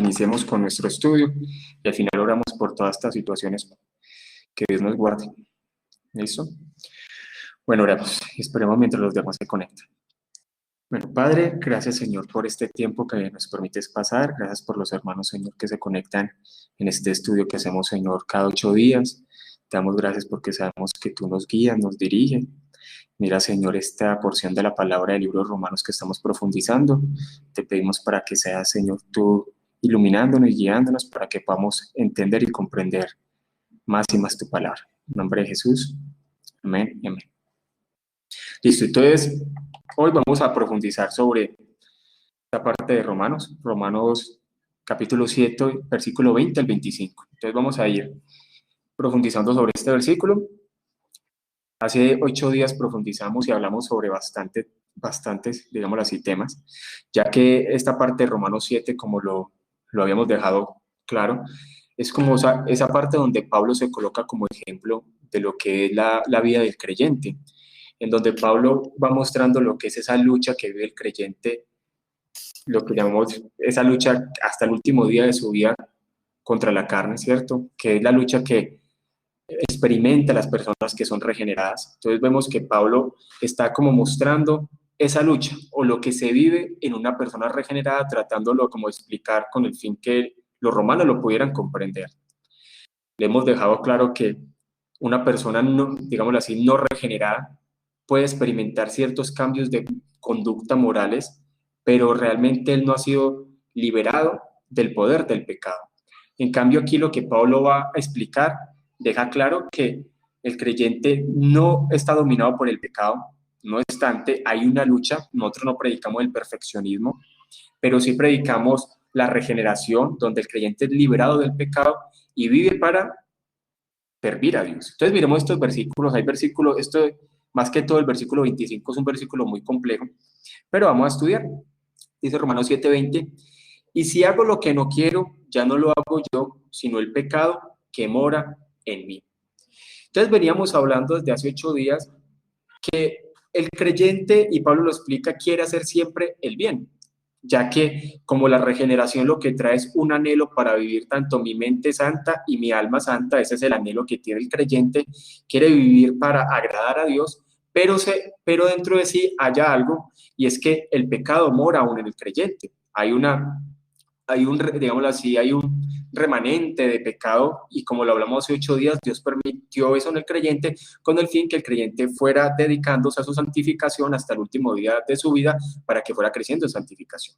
iniciemos con nuestro estudio y al final oramos por todas estas situaciones. Que Dios nos guarde. ¿Listo? Bueno, oramos y esperemos mientras los demás se conectan. Bueno, Padre, gracias, Señor, por este tiempo que nos permites pasar. Gracias por los hermanos, Señor, que se conectan en este estudio que hacemos, Señor, cada 8 días. Te damos gracias porque sabemos que tú nos guías, nos diriges. Mira, Señor, esta porción de la palabra del libro de Romanos que estamos profundizando. Te pedimos para que seas, Señor, tú iluminándonos y guiándonos para que podamos entender y comprender más y más tu palabra. En nombre de Jesús. Amén y amén. Listo, entonces hoy vamos a profundizar sobre esta parte de Romanos capítulo 7, versículo 20 al 25. Entonces vamos a ir profundizando sobre este versículo. Hace 8 días profundizamos y hablamos sobre bastantes, digámoslo así, temas, ya que esta parte de Romanos 7, como lo habíamos dejado claro, es como esa parte donde Pablo se coloca como ejemplo de lo que es la vida del creyente, en donde Pablo va mostrando lo que es esa lucha que vive el creyente, lo que llamamos esa lucha hasta el último día de su vida contra la carne, ¿cierto? Que es la lucha que experimenta las personas que son regeneradas. Entonces vemos que Pablo está como mostrando esa lucha o lo que se vive en una persona regenerada, tratándolo como explicar con el fin que los romanos lo pudieran comprender. Le hemos dejado claro que una persona, no, digámoslo así, no regenerada puede experimentar ciertos cambios de conducta morales, pero realmente él no ha sido liberado del poder del pecado. En cambio, aquí lo que Pablo va a explicar deja claro que el creyente no está dominado por el pecado, no obstante, hay una lucha. Nosotros no predicamos el perfeccionismo, pero sí predicamos la regeneración, donde el creyente es liberado del pecado y vive para servir a Dios. Entonces miremos estos versículos. Hay versículos, esto más que todo el versículo 25 es un versículo muy complejo, pero vamos a estudiar. Dice Romanos 7:20, y si hago lo que no quiero, ya no lo hago yo, sino el pecado que mora en mí. Entonces veníamos hablando desde hace 8 días que el creyente, y Pablo lo explica, quiere hacer siempre el bien, ya que como la regeneración lo que trae es un anhelo para vivir tanto mi mente santa y mi alma santa. Ese es el anhelo que tiene el creyente, quiere vivir para agradar a Dios, pero dentro de sí haya algo, y es que el pecado mora aún en el creyente. Digámoslo así, hay un remanente de pecado, y como lo hablamos hace 8 días, Dios permitió eso en el creyente con el fin que el creyente fuera dedicándose a su santificación hasta el último día de su vida, para que fuera creciendo en santificación.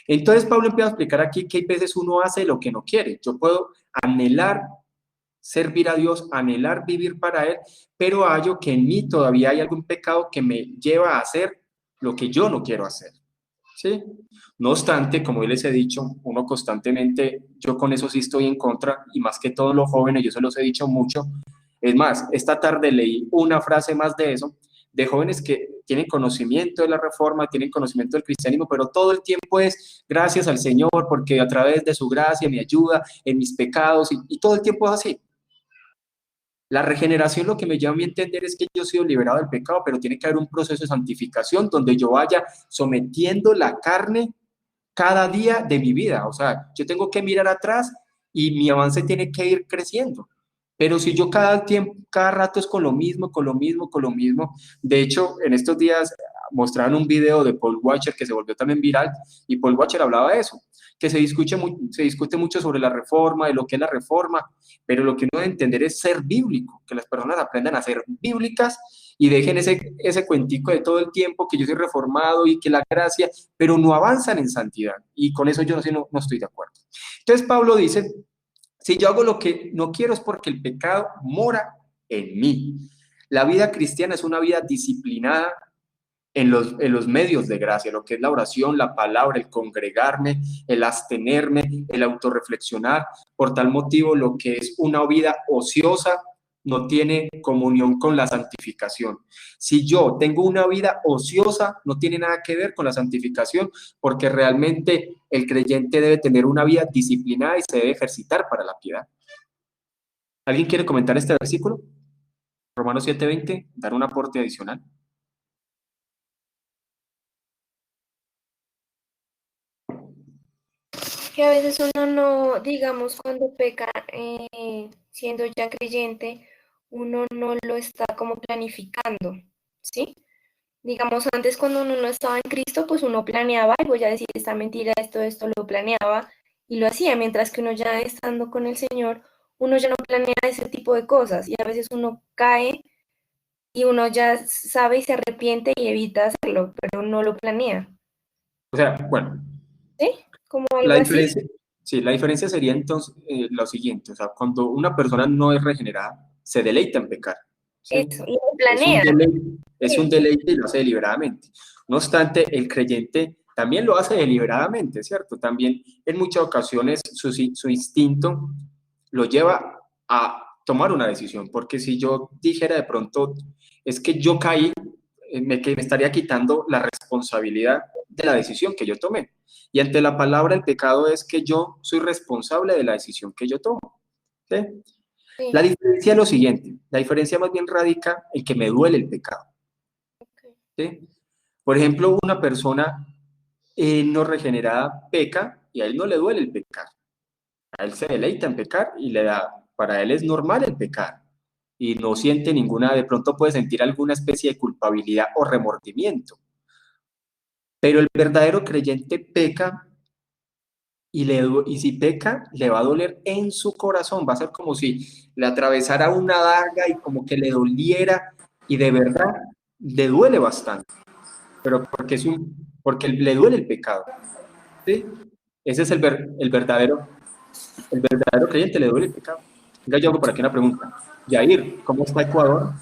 Entonces Pablo empieza a explicar aquí que hay veces uno hace lo que no quiere. Yo puedo anhelar servir a Dios, anhelar vivir para Él, pero hallo que en mí todavía hay algún pecado que me lleva a hacer lo que yo no quiero hacer. ¿Sí? No obstante, como yo les he dicho, uno constantemente, yo con eso sí estoy en contra, y más que todos los jóvenes, yo se los he dicho mucho. Es más, esta tarde leí una frase más de eso, de jóvenes que tienen conocimiento de la reforma, tienen conocimiento del cristianismo, pero todo el tiempo es gracias al Señor, porque a través de su gracia me ayuda en mis pecados, y todo el tiempo es así. La regeneración, lo que me lleva a mi entender, es que yo he sido liberado del pecado, pero tiene que haber un proceso de santificación donde yo vaya sometiendo la carne cada día de mi vida. O sea, yo tengo que mirar atrás y mi avance tiene que ir creciendo. Pero si yo cada rato es con lo mismo, con lo mismo, con lo mismo. De hecho, en estos días mostraron un video de Paul Washer que se volvió también viral, y Paul Washer hablaba de eso, que se discute mucho sobre la reforma, de lo que es la reforma, pero lo que uno debe entender es ser bíblico, que las personas aprendan a ser bíblicas y dejen ese cuentico de todo el tiempo que yo soy reformado y que la gracia, pero no avanzan en santidad. Y con eso yo no estoy de acuerdo. Entonces Pablo dice, si yo hago lo que no quiero es porque el pecado mora en mí. La vida cristiana es una vida disciplinada en los medios de gracia, lo que es la oración, la palabra, el congregarme, el abstenerme, el autorreflexionar. Por tal motivo, lo que es una vida ociosa no tiene comunión con la santificación. Si yo tengo una vida ociosa, no tiene nada que ver con la santificación, porque realmente el creyente debe tener una vida disciplinada y se debe ejercitar para la piedad. ¿Alguien quiere comentar este versículo? Romanos 7:20, dar un aporte adicional. que a veces uno no, digamos, cuando peca, siendo ya creyente, uno no lo está como planificando, ¿sí? Digamos, antes cuando uno no estaba en Cristo, pues uno planeaba algo, ya decía esta mentira, esto lo planeaba y lo hacía, mientras que uno ya estando con el Señor, uno ya no planea ese tipo de cosas y a veces uno cae y uno ya sabe y se arrepiente y evita hacerlo, pero no lo planea, O sea, bueno, ¿sí? Como la algo así. diferencia, sí, la diferencia sería entonces lo siguiente, o sea, cuando una persona no es regenerada, se deleita en pecar, ¿sí? Eso, y lo planea. Es un Sí, deleite y lo hace deliberadamente. No obstante, el creyente también lo hace deliberadamente, ¿cierto? También en muchas ocasiones su instinto lo lleva a tomar una decisión, porque si yo dijera de pronto, es que yo caí, que me estaría quitando la responsabilidad de la decisión que yo tomé. Y ante la palabra, el pecado es que yo soy responsable de la decisión que yo tomo. ¿Sí? La sí, diferencia es lo siguiente, la diferencia más bien radica en que me duele el pecado. ok. ¿Sí? Por ejemplo, una persona no regenerada peca y a él no le duele el pecar. A él se deleita en pecar y le da, para él es normal el pecar y no siente ninguna, de pronto puede sentir alguna especie de culpabilidad o remordimiento. Pero el verdadero creyente peca y si peca, le va a doler en su corazón, va a ser como si le atravesara una daga y como que le doliera y de verdad le duele bastante, pero porque le duele el pecado, ¿sí? Ese es el verdadero creyente, le duele el pecado. Venga, yo hago por aquí una pregunta. Yair, ¿cómo está Ecuador?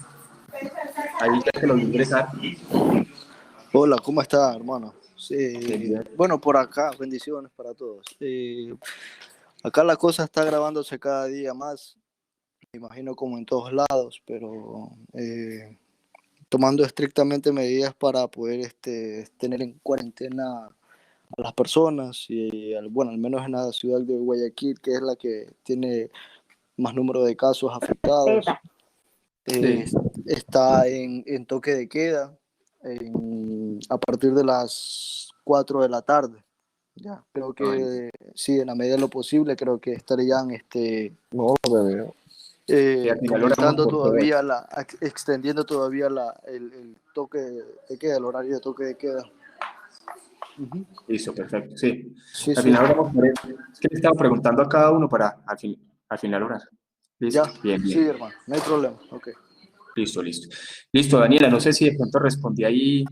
Ahí ya que lo vi ingresar. Hola, ¿cómo está, hermano? Bien, Sí, bien. bueno, por acá, bendiciones para todos. Acá la cosa está grabándose cada día más, me imagino como en todos lados, pero tomando estrictamente medidas para poder tener en cuarentena a las personas y, bueno, al menos en la ciudad de Guayaquil, que es la que tiene más número de casos afectados. Eh, Sí. Está en toque de queda a partir de las 4 de la tarde. Ya, creo Ay, que sí, en la medida de lo posible, creo que estarían No, bebé. y al final oramos aumentando por todo. todavía, extendiendo todavía el toque de queda, el horario de toque de queda. Ujú. Listo, perfecto, sí. Sí, Al sí, final oramos por eso. Es que le estaba preguntando a cada uno para al final orar. ya, Listo, bien, sí, bien. hermano, no hay problema, ok. Listo, listo. Listo, Daniela, no sé si de pronto respondí ahí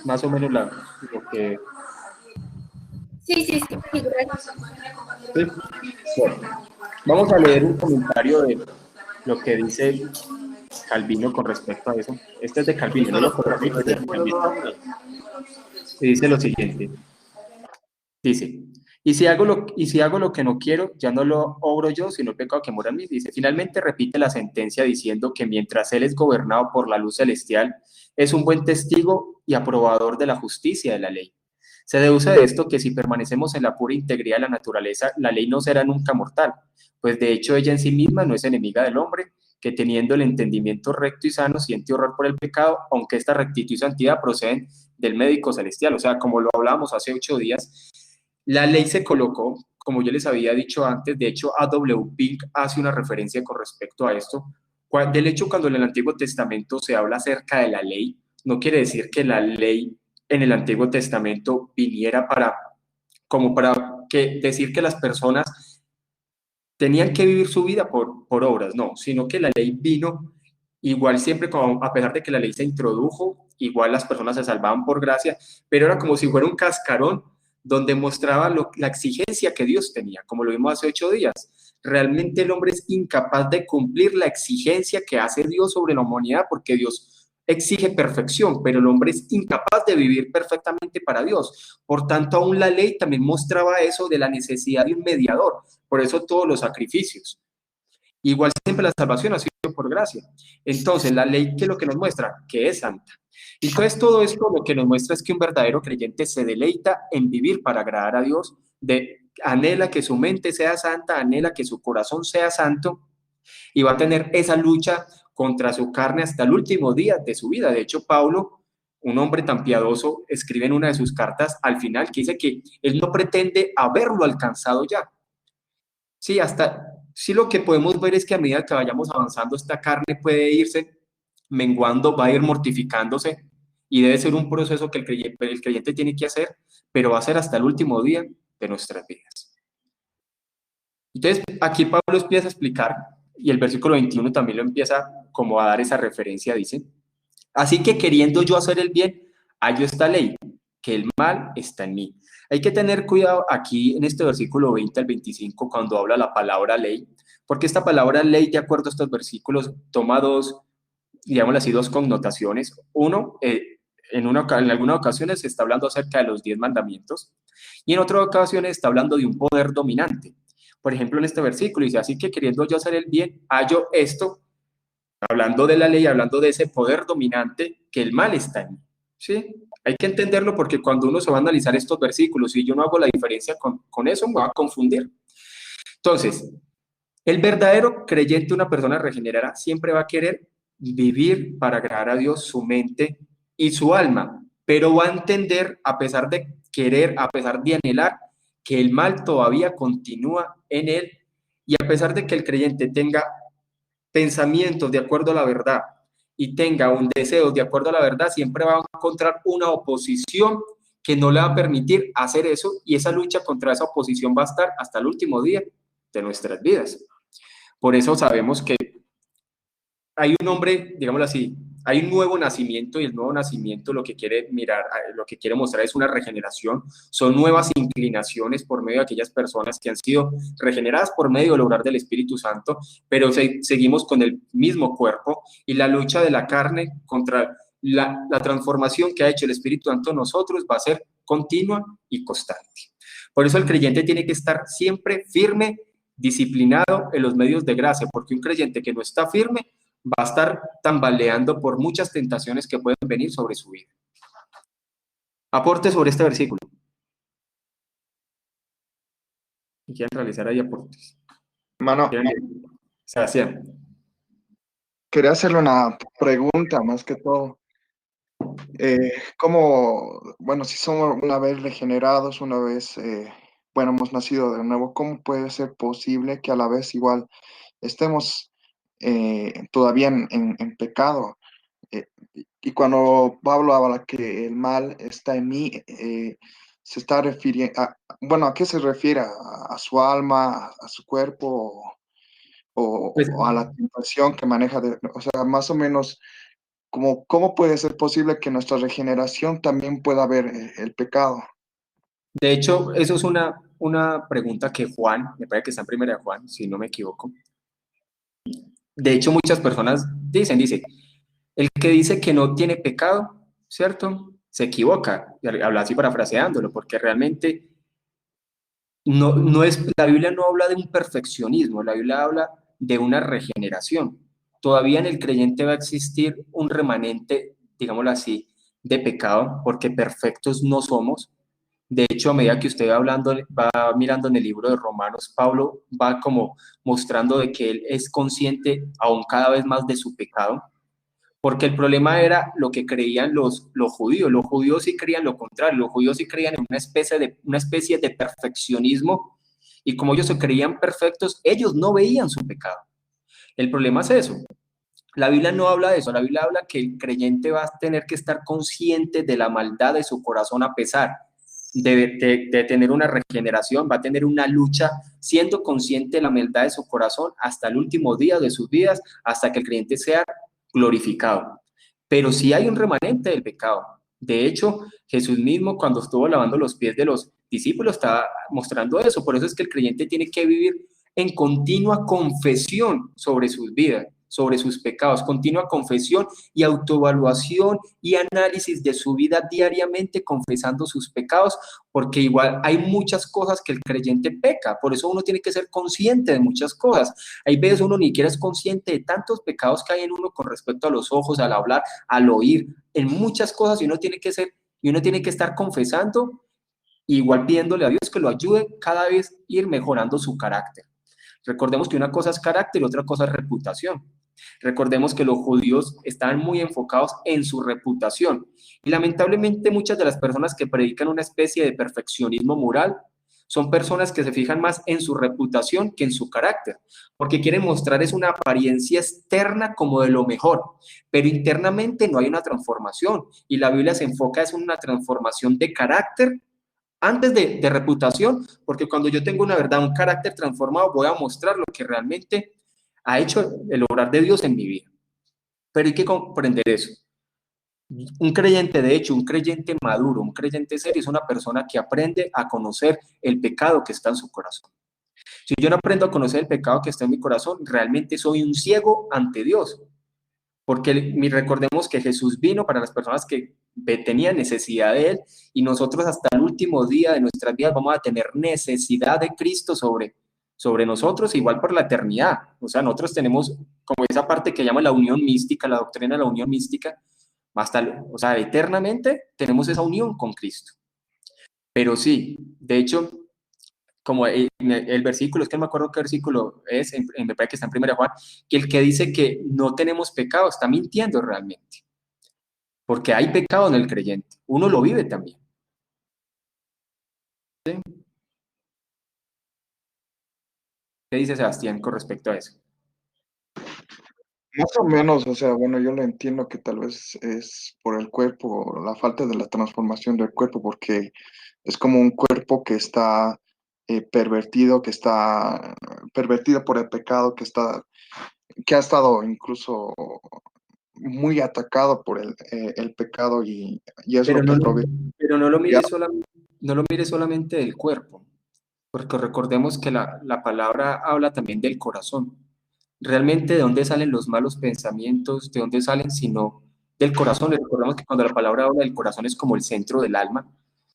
más o menos lo que... Sí, sí, sí, sí, gracias. Sí. Bueno, vamos a leer un comentario de lo que dice Calvino con respecto a eso. Este es de Calvino, no lo corregí, pero es de Calvino. Y dice lo siguiente. Dice, y si hago lo que no quiero, ya no lo obro yo, sino el pecado que mora en mí. Dice, finalmente repite la sentencia diciendo que mientras él es gobernado por la luz celestial, es un buen testigo y aprobador de la justicia de la ley. Se deduce de esto que si permanecemos en la pura integridad de la naturaleza, la ley no será nunca mortal, pues de hecho ella en sí misma no es enemiga del hombre, que teniendo el entendimiento recto y sano siente horror por el pecado, aunque esta rectitud y santidad proceden del médico celestial. O sea, como lo hablábamos hace 8 días, la ley se colocó, como yo les había dicho antes, de hecho A. W. Pink hace una referencia con respecto a esto. Del hecho, cuando en el Antiguo Testamento se habla acerca de la ley, no quiere decir que la ley en el Antiguo Testamento viniera como para decir que las personas tenían que vivir su vida por obras, no, sino que la ley vino igual siempre, como, a pesar de que la ley se introdujo, igual las personas se salvaban por gracia, pero era como si fuera un cascarón donde mostraba la exigencia que Dios tenía, como lo vimos hace 8 días. Realmente el hombre es incapaz de cumplir la exigencia que hace Dios sobre la humanidad, porque Dios exige perfección, pero el hombre es incapaz de vivir perfectamente para Dios. Por tanto, aún la ley también mostraba eso de la necesidad de un mediador. Por eso todos los sacrificios. Igual siempre la salvación ha sido por gracia. Entonces, la ley, ¿qué es lo que nos muestra? Que es santa. Y entonces todo esto lo que nos muestra es que un verdadero creyente se deleita en vivir para agradar a Dios, anhela que su mente sea santa, anhela que su corazón sea santo y va a tener esa lucha contra su carne hasta el último día de su vida. De hecho, Pablo un hombre tan piadoso, escribe en una de sus cartas al final que dice que él no pretende haberlo alcanzado ya. Sí, sí lo que podemos ver es que a medida que vayamos avanzando, esta carne puede irse menguando, va a ir mortificándose y debe ser un proceso que el creyente tiene que hacer, pero va a ser hasta el último día de nuestras vidas. Entonces, aquí Pablo empieza a explicar, y el versículo 21 también lo empieza como a dar esa referencia, dice: así que queriendo yo hacer el bien, hallo esta ley, que el mal está en mí. Hay que tener cuidado aquí en este versículo 20 al 25 cuando habla la palabra ley, porque esta palabra ley, de acuerdo a estos versículos, toma dos, digámoslo así, dos connotaciones. Uno, en algunas ocasiones se está hablando acerca de los 10 mandamientos, y en otras ocasiones está hablando de un poder dominante. Por ejemplo, en este versículo dice: así que queriendo yo hacer el bien, hallo esto, hablando de la ley, hablando de ese poder dominante, que el mal está en mí. ¿Sí? Hay que entenderlo porque cuando uno se va a analizar estos versículos y yo no hago la diferencia con eso, me va a confundir. Entonces, el verdadero creyente, una persona regenerada, siempre va a querer vivir para agradar a Dios, su mente y su alma, pero va a entender, a pesar de querer, a pesar de anhelar, que el mal todavía continúa en él, y a pesar de que el creyente tenga pensamientos de acuerdo a la verdad y tenga un deseo de acuerdo a la verdad, siempre va a encontrar una oposición que no le va a permitir hacer eso, y esa lucha contra esa oposición va a estar hasta el último día de nuestras vidas. Por eso sabemos que hay un hombre, digámoslo así, hay un nuevo nacimiento, y el nuevo nacimiento lo que quiere mirar, lo que quiere mostrar es una regeneración, son nuevas inclinaciones por medio de aquellas personas que han sido regeneradas por medio del obrar del Espíritu Santo, pero seguimos con el mismo cuerpo, y la lucha de la carne contra la transformación que ha hecho el Espíritu Santo en nosotros va a ser continua y constante. Por eso el creyente tiene que estar siempre firme, disciplinado en los medios de gracia, porque un creyente que no está firme va a estar tambaleando por muchas tentaciones que pueden venir sobre su vida. Aporte sobre este versículo. ¿Y quieren realizar ahí aportes? Hermano, Sebastián. quería hacerle una pregunta más que todo. Bueno, si somos una vez regenerados, una vez, bueno, hemos nacido de nuevo, ¿cómo puede ser posible que a la vez igual estemos todavía en pecado? Y cuando Pablo habla que el mal está en mí, se está refiriendo bueno, ¿a qué se refiere? ¿A su alma, a su cuerpo Pues, o a la tentación que maneja? O sea, más o menos, ¿cómo puede ser posible que nuestra regeneración también pueda ver el pecado? de hecho, eso es una pregunta que Juan, me parece que está en primera de Juan, si no me equivoco. De hecho, muchas personas dice, el que dice que no tiene pecado, ¿cierto? Se equivoca, habla así parafraseándolo, porque realmente la Biblia no habla de un perfeccionismo, la Biblia habla de una regeneración. Todavía en el creyente va a existir un remanente, digámoslo así, de pecado, porque perfectos no somos. De hecho, a medida que usted va hablando, va mirando en el libro de Romanos, Pablo va como mostrando de que él es consciente aún cada vez más de su pecado, porque el problema era lo que creían los judíos. Los judíos sí creían lo contrario, los judíos sí creían en una especie de perfeccionismo, y como ellos se creían perfectos, ellos no veían su pecado. El problema es eso. La Biblia no habla de eso, la Biblia habla que el creyente va a tener que estar consciente de la maldad de su corazón, a pesar de tener una regeneración, va a tener una lucha siendo consciente de la maldad de su corazón hasta el último día de sus vidas, hasta que el creyente sea glorificado. Pero sí hay un remanente del pecado. De hecho, Jesús mismo, cuando estuvo lavando los pies de los discípulos, estaba mostrando eso. Por eso es que el creyente tiene que vivir en continua confesión sobre sus vidas, sobre sus pecados, continua confesión y autoevaluación y análisis de su vida diariamente, confesando sus pecados, porque igual hay muchas cosas que el creyente peca. Por eso uno tiene que ser consciente de muchas cosas. Hay veces uno ni siquiera es consciente de tantos pecados que hay en uno con respecto a los ojos, al hablar, al oír, en muchas cosas, y uno tiene que estar confesando, igual pidiéndole a Dios que lo ayude cada vez a ir mejorando su carácter. Recordemos que una cosa es carácter y otra cosa es reputación. Recordemos que los judíos estaban muy enfocados en su reputación y lamentablemente muchas de las personas que predican una especie de perfeccionismo moral son personas que se fijan más en su reputación que en su carácter, porque quieren mostrar es una apariencia externa como de lo mejor, pero internamente no hay una transformación y la Biblia se enfoca es en una transformación de carácter antes de reputación, porque cuando yo tengo una verdad, un carácter transformado, voy a mostrar lo que realmente ha hecho el obrar de Dios en mi vida. Pero hay que comprender eso. Un creyente, de hecho, un creyente maduro, un creyente serio, es una persona que aprende a conocer el pecado que está en su corazón. Si yo no aprendo a conocer el pecado que está en mi corazón, realmente soy un ciego ante Dios. Porque recordemos que Jesús vino para las personas que tenían necesidad de Él y nosotros hasta el último día de nuestras vidas vamos a tener necesidad de Cristo sobre nosotros, igual por la eternidad. O sea, nosotros tenemos como esa parte que llama la unión mística, la doctrina de la unión mística, o sea, eternamente tenemos esa unión con Cristo. Pero sí, de hecho, como el versículo, es que no me acuerdo qué versículo es, me parece que está en 1 Juan, que el que dice que no tenemos pecado está mintiendo realmente, porque hay pecado en el creyente, uno lo vive también. ¿Sí? ¿Qué dice Sebastián con respecto a eso? Más o menos, o sea, bueno, yo lo entiendo que tal vez es por el cuerpo, la falta de la transformación del cuerpo, porque es como un cuerpo que está pervertido, que está pervertido por el pecado, que ha estado incluso muy atacado por el pecado y es Pero lo que no, aprovecha. pero no lo mire no lo mire solamente del cuerpo, porque recordemos que la palabra habla también del corazón. Realmente, ¿de dónde salen los malos pensamientos? ¿De dónde salen? Sino del corazón. Recordemos que cuando la palabra habla del corazón es como el centro del alma,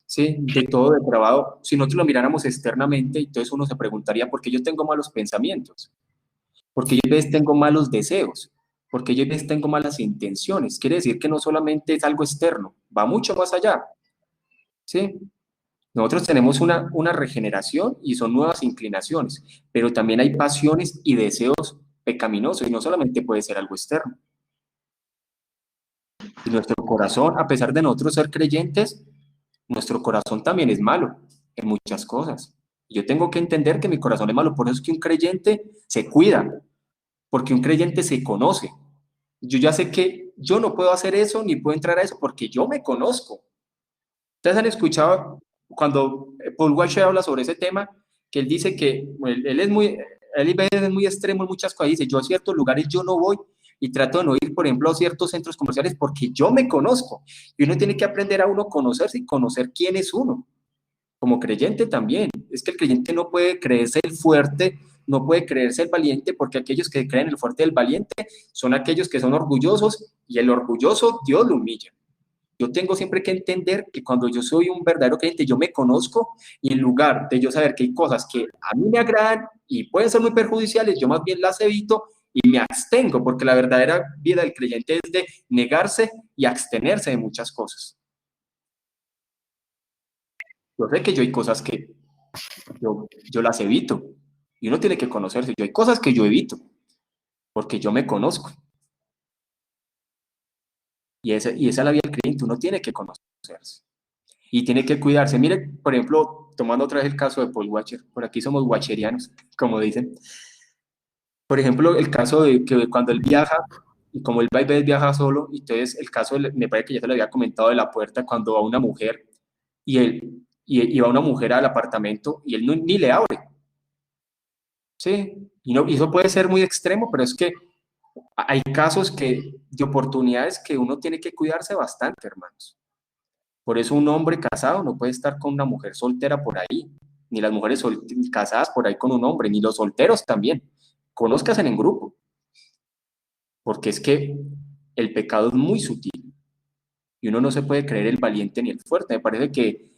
¿sí? De todo depravado. Si nosotros lo miráramos externamente, entonces uno se preguntaría, ¿por qué yo tengo malos pensamientos? Porque yo a veces tengo malos deseos, porque yo a veces tengo malas intenciones. Quiere decir que no solamente es algo externo, va mucho más allá, ¿sí? Nosotros tenemos una regeneración y son nuevas inclinaciones, pero también hay pasiones y deseos pecaminosos y no solamente puede ser algo externo. Y nuestro corazón, a pesar de nosotros ser creyentes, nuestro corazón también es malo en muchas cosas. Yo tengo que entender que mi corazón es malo, por eso es que un creyente se cuida, porque un creyente se conoce. Yo ya sé que yo no puedo hacer eso ni puedo entrar a eso porque yo me conozco. Ustedes han escuchado cuando Paul Washer habla sobre ese tema, que él dice que él es muy extremo en muchas cosas. Dice, yo a ciertos lugares yo no voy y trato de no ir, por ejemplo, a ciertos centros comerciales porque yo me conozco. Y uno tiene que aprender a uno conocerse y conocer quién es uno. Como creyente también. Es que el creyente no puede creerse el fuerte, no puede creerse el valiente, porque aquellos que creen el fuerte del valiente son aquellos que son orgullosos y el orgulloso Dios lo humilla. Yo tengo siempre que entender que cuando yo soy un verdadero creyente, yo me conozco y en lugar de yo saber que hay cosas que a mí me agradan y pueden ser muy perjudiciales, yo más bien las evito y me abstengo, porque la verdadera vida del creyente es de negarse y abstenerse de muchas cosas. Yo sé que yo hay cosas que yo las evito y uno tiene que conocerse. Yo hay cosas que yo evito porque yo me conozco. Y esa es la vida del creyente, uno tiene que conocerse. Y tiene que cuidarse. Mire, por ejemplo, tomando otra vez el caso de Paul Washer, por aquí somos wacherianos, como dicen. Por ejemplo, el caso de que cuando él viaja, y como él va y viaja solo, entonces el caso, me parece que ya se lo había comentado de la puerta, cuando va una mujer, y va una mujer al apartamento, y él ni le abre. Sí, y eso puede ser muy extremo, pero es que hay casos de oportunidades que uno tiene que cuidarse bastante, hermanos. Por eso un hombre casado no puede estar con una mujer soltera por ahí, ni las mujeres casadas por ahí con un hombre, ni los solteros también. Conózcanse en grupo, porque es que el pecado es muy sutil y uno no se puede creer el valiente ni el fuerte. Me parece que,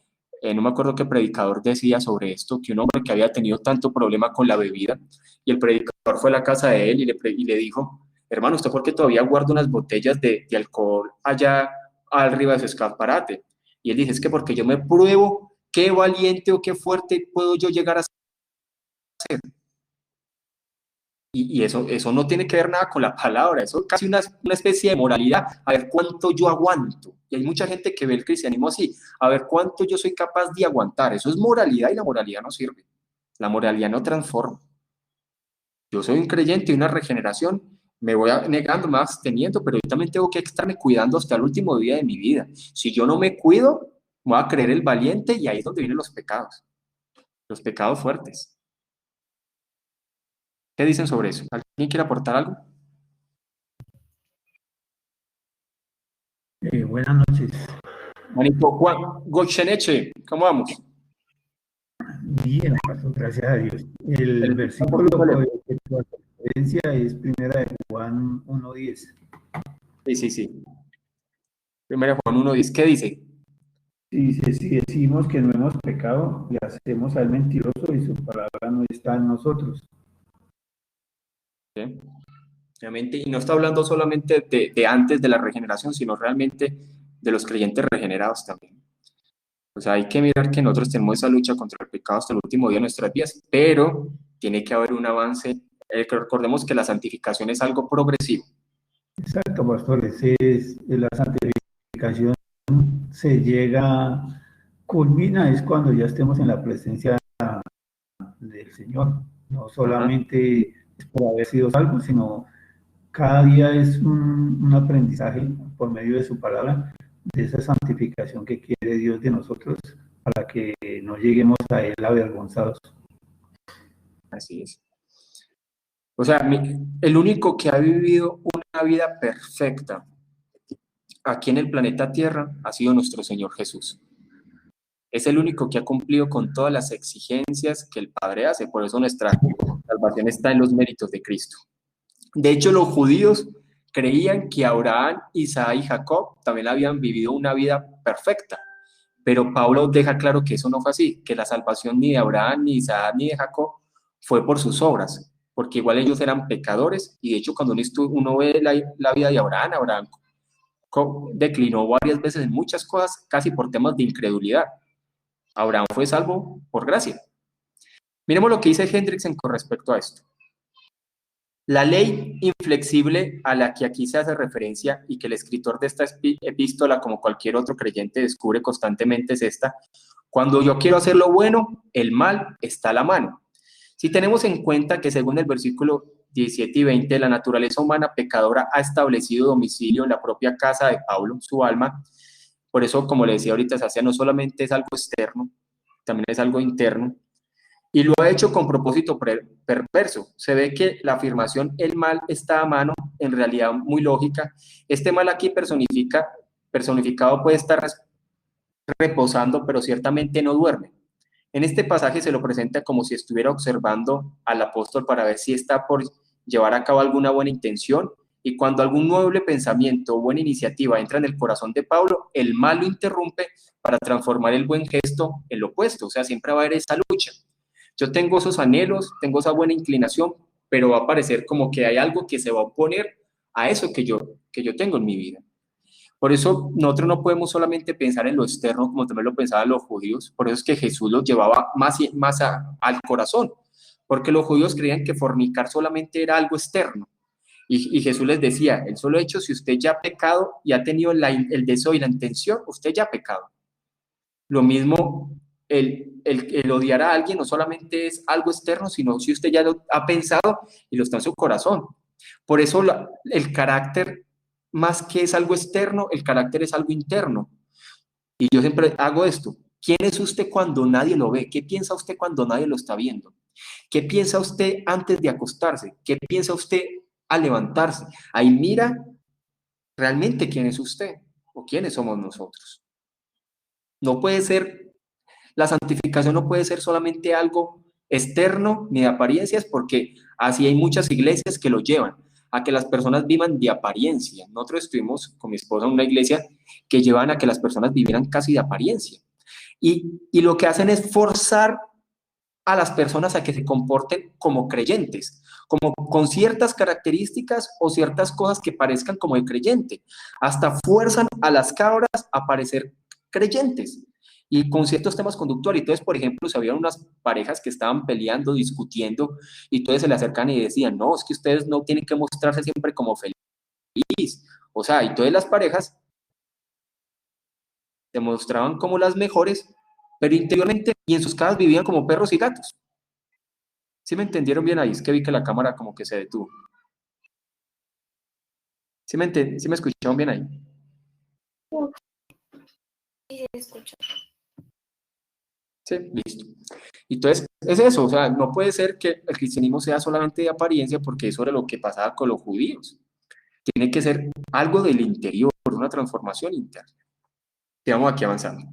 no me acuerdo qué predicador decía sobre esto, que un hombre que había tenido tanto problema con la bebida y el predicador fue a la casa de él y le dijo, hermano, ¿usted por qué todavía guarda unas botellas de alcohol allá arriba de su escaparate? Y él dice, es que porque yo me pruebo qué valiente o qué fuerte puedo yo llegar a ser. Y eso no tiene que ver nada con la palabra, eso es casi una especie de moralidad, a ver cuánto yo aguanto. Y hay mucha gente que ve el cristianismo así, a ver cuánto yo soy capaz de aguantar. Eso es moralidad y la moralidad no sirve. La moralidad no transforma. Yo soy un creyente y una regeneración, me voy negando, me voy absteniendo, pero yo también tengo que estarme cuidando hasta el último día de mi vida. Si yo no me cuido, me voy a creer el valiente y ahí es donde vienen los pecados fuertes. ¿Qué dicen sobre eso? ¿Alguien quiere aportar algo? Buenas noches. Manito Juan Gocheneche, ¿cómo vamos? Bien, pastor, gracias a Dios. El versículo que tu referencia es primera de Juan 1:10. Sí. Primera Juan 1:10, ¿qué dice? Dice, si decimos que no hemos pecado, le hacemos al mentiroso y su palabra no está en nosotros. ¿Sí? Realmente, y no está hablando solamente de antes de la regeneración, sino realmente de los creyentes regenerados también. O sea, hay que mirar que nosotros tenemos esa lucha contra el pecado hasta el último día de nuestras vidas, pero tiene que haber un avance. Recordemos que la santificación es algo progresivo. Exacto, pastor, la santificación se llega, culmina, es cuando ya estemos en la presencia del Señor. No solamente es por haber sido salvos, sino cada día es un aprendizaje por medio de su palabra, de esa santificación que quiere Dios de nosotros para que no lleguemos a Él avergonzados. Así es. O sea, el único que ha vivido una vida perfecta aquí en el planeta Tierra ha sido nuestro Señor Jesús. Es el único que ha cumplido con todas las exigencias que el Padre hace, por eso nuestra salvación está en los méritos de Cristo. De hecho, los judíos creían que Abraham, Isaac y Jacob también habían vivido una vida perfecta, pero Pablo deja claro que eso no fue así, que la salvación ni de Abraham, ni de Isaac, ni de Jacob fue por sus obras, porque igual ellos eran pecadores, y de hecho cuando uno ve la vida de Abraham declinó varias veces en muchas cosas, casi por temas de incredulidad. Abraham fue salvo por gracia. Miremos lo que dice Hendrickson con respecto a esto. La ley inflexible a la que aquí se hace referencia y que el escritor de esta epístola, como cualquier otro creyente, descubre constantemente es esta: cuando yo quiero hacer lo bueno, el mal está a la mano. Si tenemos en cuenta que según el versículo 17 y 20, la naturaleza humana pecadora ha establecido domicilio en la propia casa de Pablo, su alma. Por eso, como le decía ahorita, Sacia no solamente es algo externo, también es algo interno. Y lo ha hecho con propósito perverso. Se ve que la afirmación el mal está a mano, en realidad muy lógica. Este mal aquí personificado puede estar reposando, pero ciertamente no duerme. En este pasaje se lo presenta como si estuviera observando al apóstol para ver si está por llevar a cabo alguna buena intención, y cuando algún noble pensamiento o buena iniciativa entra en el corazón de Pablo, el mal lo interrumpe para transformar el buen gesto en lo opuesto. O sea, siempre va a haber esa lucha. Yo tengo esos anhelos, tengo esa buena inclinación, pero va a parecer como que hay algo que se va a oponer a eso que yo tengo en mi vida. Por eso nosotros no podemos solamente pensar en lo externo como también lo pensaban los judíos. Por eso es que Jesús los llevaba más al corazón, porque los judíos creían que fornicar solamente era algo externo. Y Jesús les decía, el solo hecho, si usted ya ha pecado y ha tenido el deseo y la intención, usted ya ha pecado. Lo mismo, el odiar a alguien no solamente es algo externo, sino si usted ya lo ha pensado y lo está en su corazón. Por eso el carácter, más que es algo externo, el carácter es algo interno. Y yo siempre hago esto. ¿Quién es usted cuando nadie lo ve? ¿Qué piensa usted cuando nadie lo está viendo? ¿Qué piensa usted antes de acostarse? ¿Qué piensa usted al levantarse? Ahí mira realmente quién es usted o quiénes somos nosotros. No puede ser, la santificación no puede ser solamente algo externo ni de apariencias, porque así hay muchas iglesias que lo llevan a que las personas vivan de apariencia. Nosotros estuvimos con mi esposa en una iglesia que llevan a que las personas vivieran casi de apariencia. Y lo que hacen es forzar a las personas a que se comporten como creyentes, como con ciertas características o ciertas cosas que parezcan como de creyente. Hasta fuerzan a las cabras a parecer creyentes. y con ciertos temas conductuales. Entonces, por ejemplo, si había unas parejas que estaban peleando, discutiendo, y entonces se le acercan y decían, no, es que ustedes no tienen que mostrarse siempre como feliz. O sea, y todas las parejas se mostraban como las mejores, pero interiormente y en sus casas vivían como perros y gatos. ¿Sí me entendieron bien ahí? Es que vi que la cámara como que se detuvo. ¿Sí me escucharon bien ahí? Sí, se escucha. Sí, listo. Entonces, es eso, o sea, no puede ser que el cristianismo sea solamente de apariencia, porque eso era lo que pasaba con los judíos. Tiene que ser algo del interior, una transformación interna. Sigamos aquí avanzando.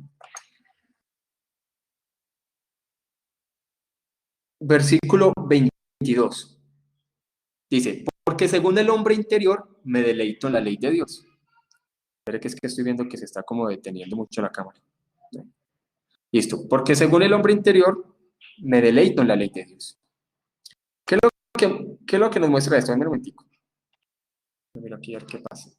Versículo 22. Dice, porque según el hombre interior me deleito en la ley de Dios. Espera que es que estoy viendo que se está como deteniendo mucho la cámara. Listo, porque según el hombre interior me deleito en la ley de Dios. ¿Qué es lo que nos muestra esto? Dame un momentico. Mira aquí a ver qué pasa.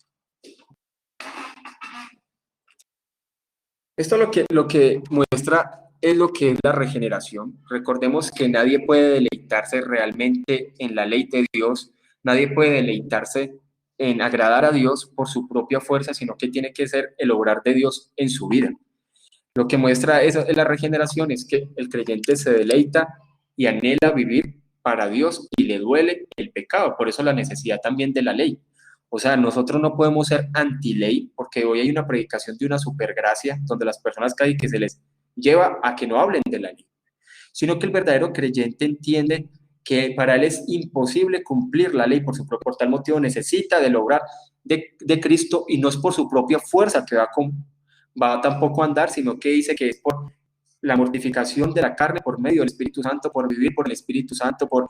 Esto lo que muestra es lo que es la regeneración. Recordemos que nadie puede deleitarse realmente en la ley de Dios, nadie puede deleitarse en agradar a Dios por su propia fuerza, sino que tiene que ser el obrar de Dios en su vida. Lo que muestra es la regeneración es que el creyente se deleita y anhela vivir para Dios y le duele el pecado. Por eso la necesidad también de la ley. O sea, nosotros no podemos ser anti-ley, porque hoy hay una predicación de una supergracia donde las personas casi que se les lleva a que no hablen de la ley, sino que el verdadero creyente entiende que para él es imposible cumplir la ley por su propio, por tal motivo necesita del obrar de Cristo, y no es por su propia fuerza que va tampoco a andar, sino que dice que es por la mortificación de la carne por medio del Espíritu Santo, por vivir por el Espíritu Santo, por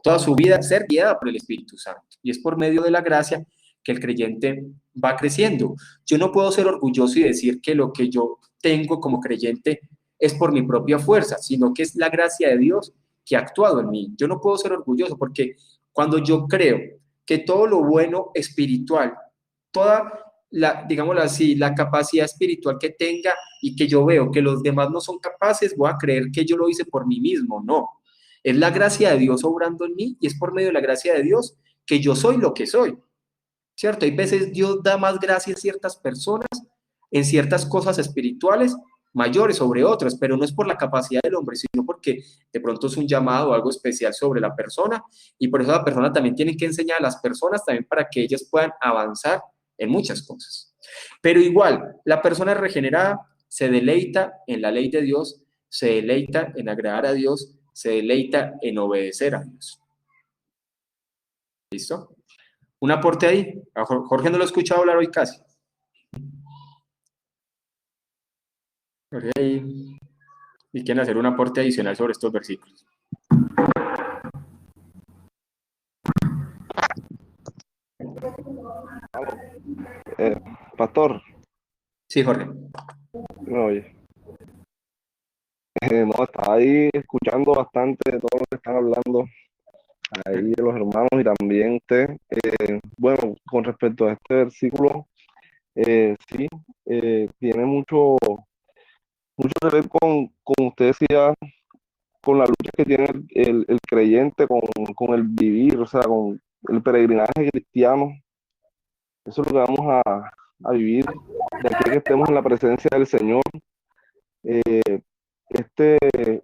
toda su vida ser guiada por el Espíritu Santo. Y es por medio de la gracia que el creyente va creciendo. Yo no puedo ser orgulloso y decir que lo que yo tengo como creyente es por mi propia fuerza, sino que es la gracia de Dios que ha actuado en mí. Yo no puedo ser orgulloso porque cuando yo creo que todo lo bueno espiritual, toda digámoslo así, la capacidad espiritual que tenga y que yo veo que los demás no son capaces, voy a creer que yo lo hice por mí mismo. No, es la gracia de Dios obrando en mí y es por medio de la gracia de Dios que yo soy lo que soy, ¿cierto? Hay veces Dios da más gracia a ciertas personas en ciertas cosas espirituales mayores sobre otras, pero no es por la capacidad del hombre, sino porque de pronto es un llamado o algo especial sobre la persona, y por eso la persona también tiene que enseñar a las personas también para que ellas puedan avanzar en muchas cosas. Pero igual, la persona regenerada se deleita en la ley de Dios, se deleita en agradar a Dios, se deleita en obedecer a Dios. ¿Listo? Un aporte ahí. A Jorge no lo he escuchado hablar hoy casi. Jorge ahí. Y quieren hacer un aporte adicional sobre estos versículos. Pastor, Sí, Jorge. me oye. No, estaba ahí escuchando bastante de todo lo que están hablando ahí de los hermanos y también usted. Bueno, con respecto a este versículo, sí, tiene mucho que ver con usted decía, con la lucha que tiene el creyente con el vivir, o sea, con el peregrinaje cristiano. Eso es lo que vamos a vivir de aquí que estemos en la presencia del Señor. Eh,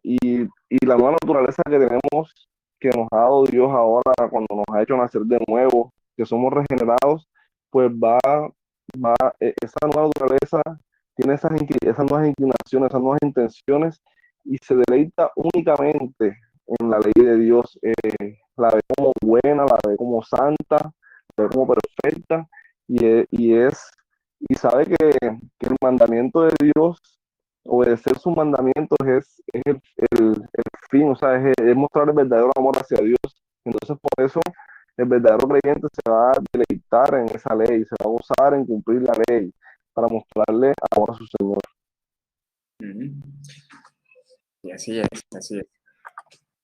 y la nueva naturaleza que tenemos, que nos ha dado Dios ahora cuando nos ha hecho nacer de nuevo, que somos regenerados, pues esa nueva naturaleza tiene esas nuevas inclinaciones, esas nuevas intenciones, y se deleita únicamente en la ley de Dios. La ve como buena, la ve como santa, la ve como perfecta, y sabe que el mandamiento de Dios, obedecer sus mandamientos es el fin, o sea, es mostrar el verdadero amor hacia Dios. Entonces, por eso, el verdadero creyente se va a deleitar en esa ley, se va a gozar en cumplir la ley, para mostrarle amor a su Señor. Y así es, así es.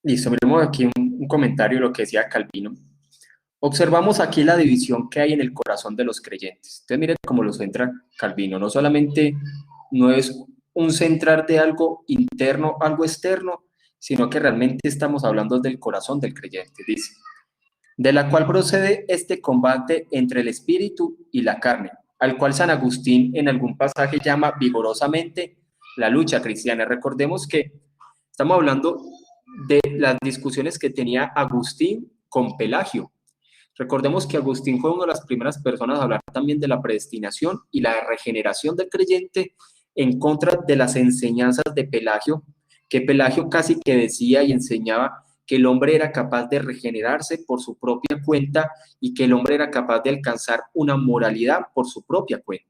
Listo, miremos aquí un comentario de lo que decía Calvino. Observamos aquí la división que hay en el corazón de los creyentes. Entonces miren cómo los entra Calvino. No solamente no es un centrar de algo interno, algo externo, sino que realmente estamos hablando del corazón del creyente, dice, de la cual procede este combate entre el espíritu y la carne, al cual San Agustín en algún pasaje llama vigorosamente la lucha cristiana. Recordemos que estamos hablando de las discusiones que tenía Agustín con Pelagio. Recordemos que Agustín fue una de las primeras personas a hablar también de la predestinación y la regeneración del creyente en contra de las enseñanzas de Pelagio, que Pelagio casi que decía y enseñaba que el hombre era capaz de regenerarse por su propia cuenta y que el hombre era capaz de alcanzar una moralidad por su propia cuenta.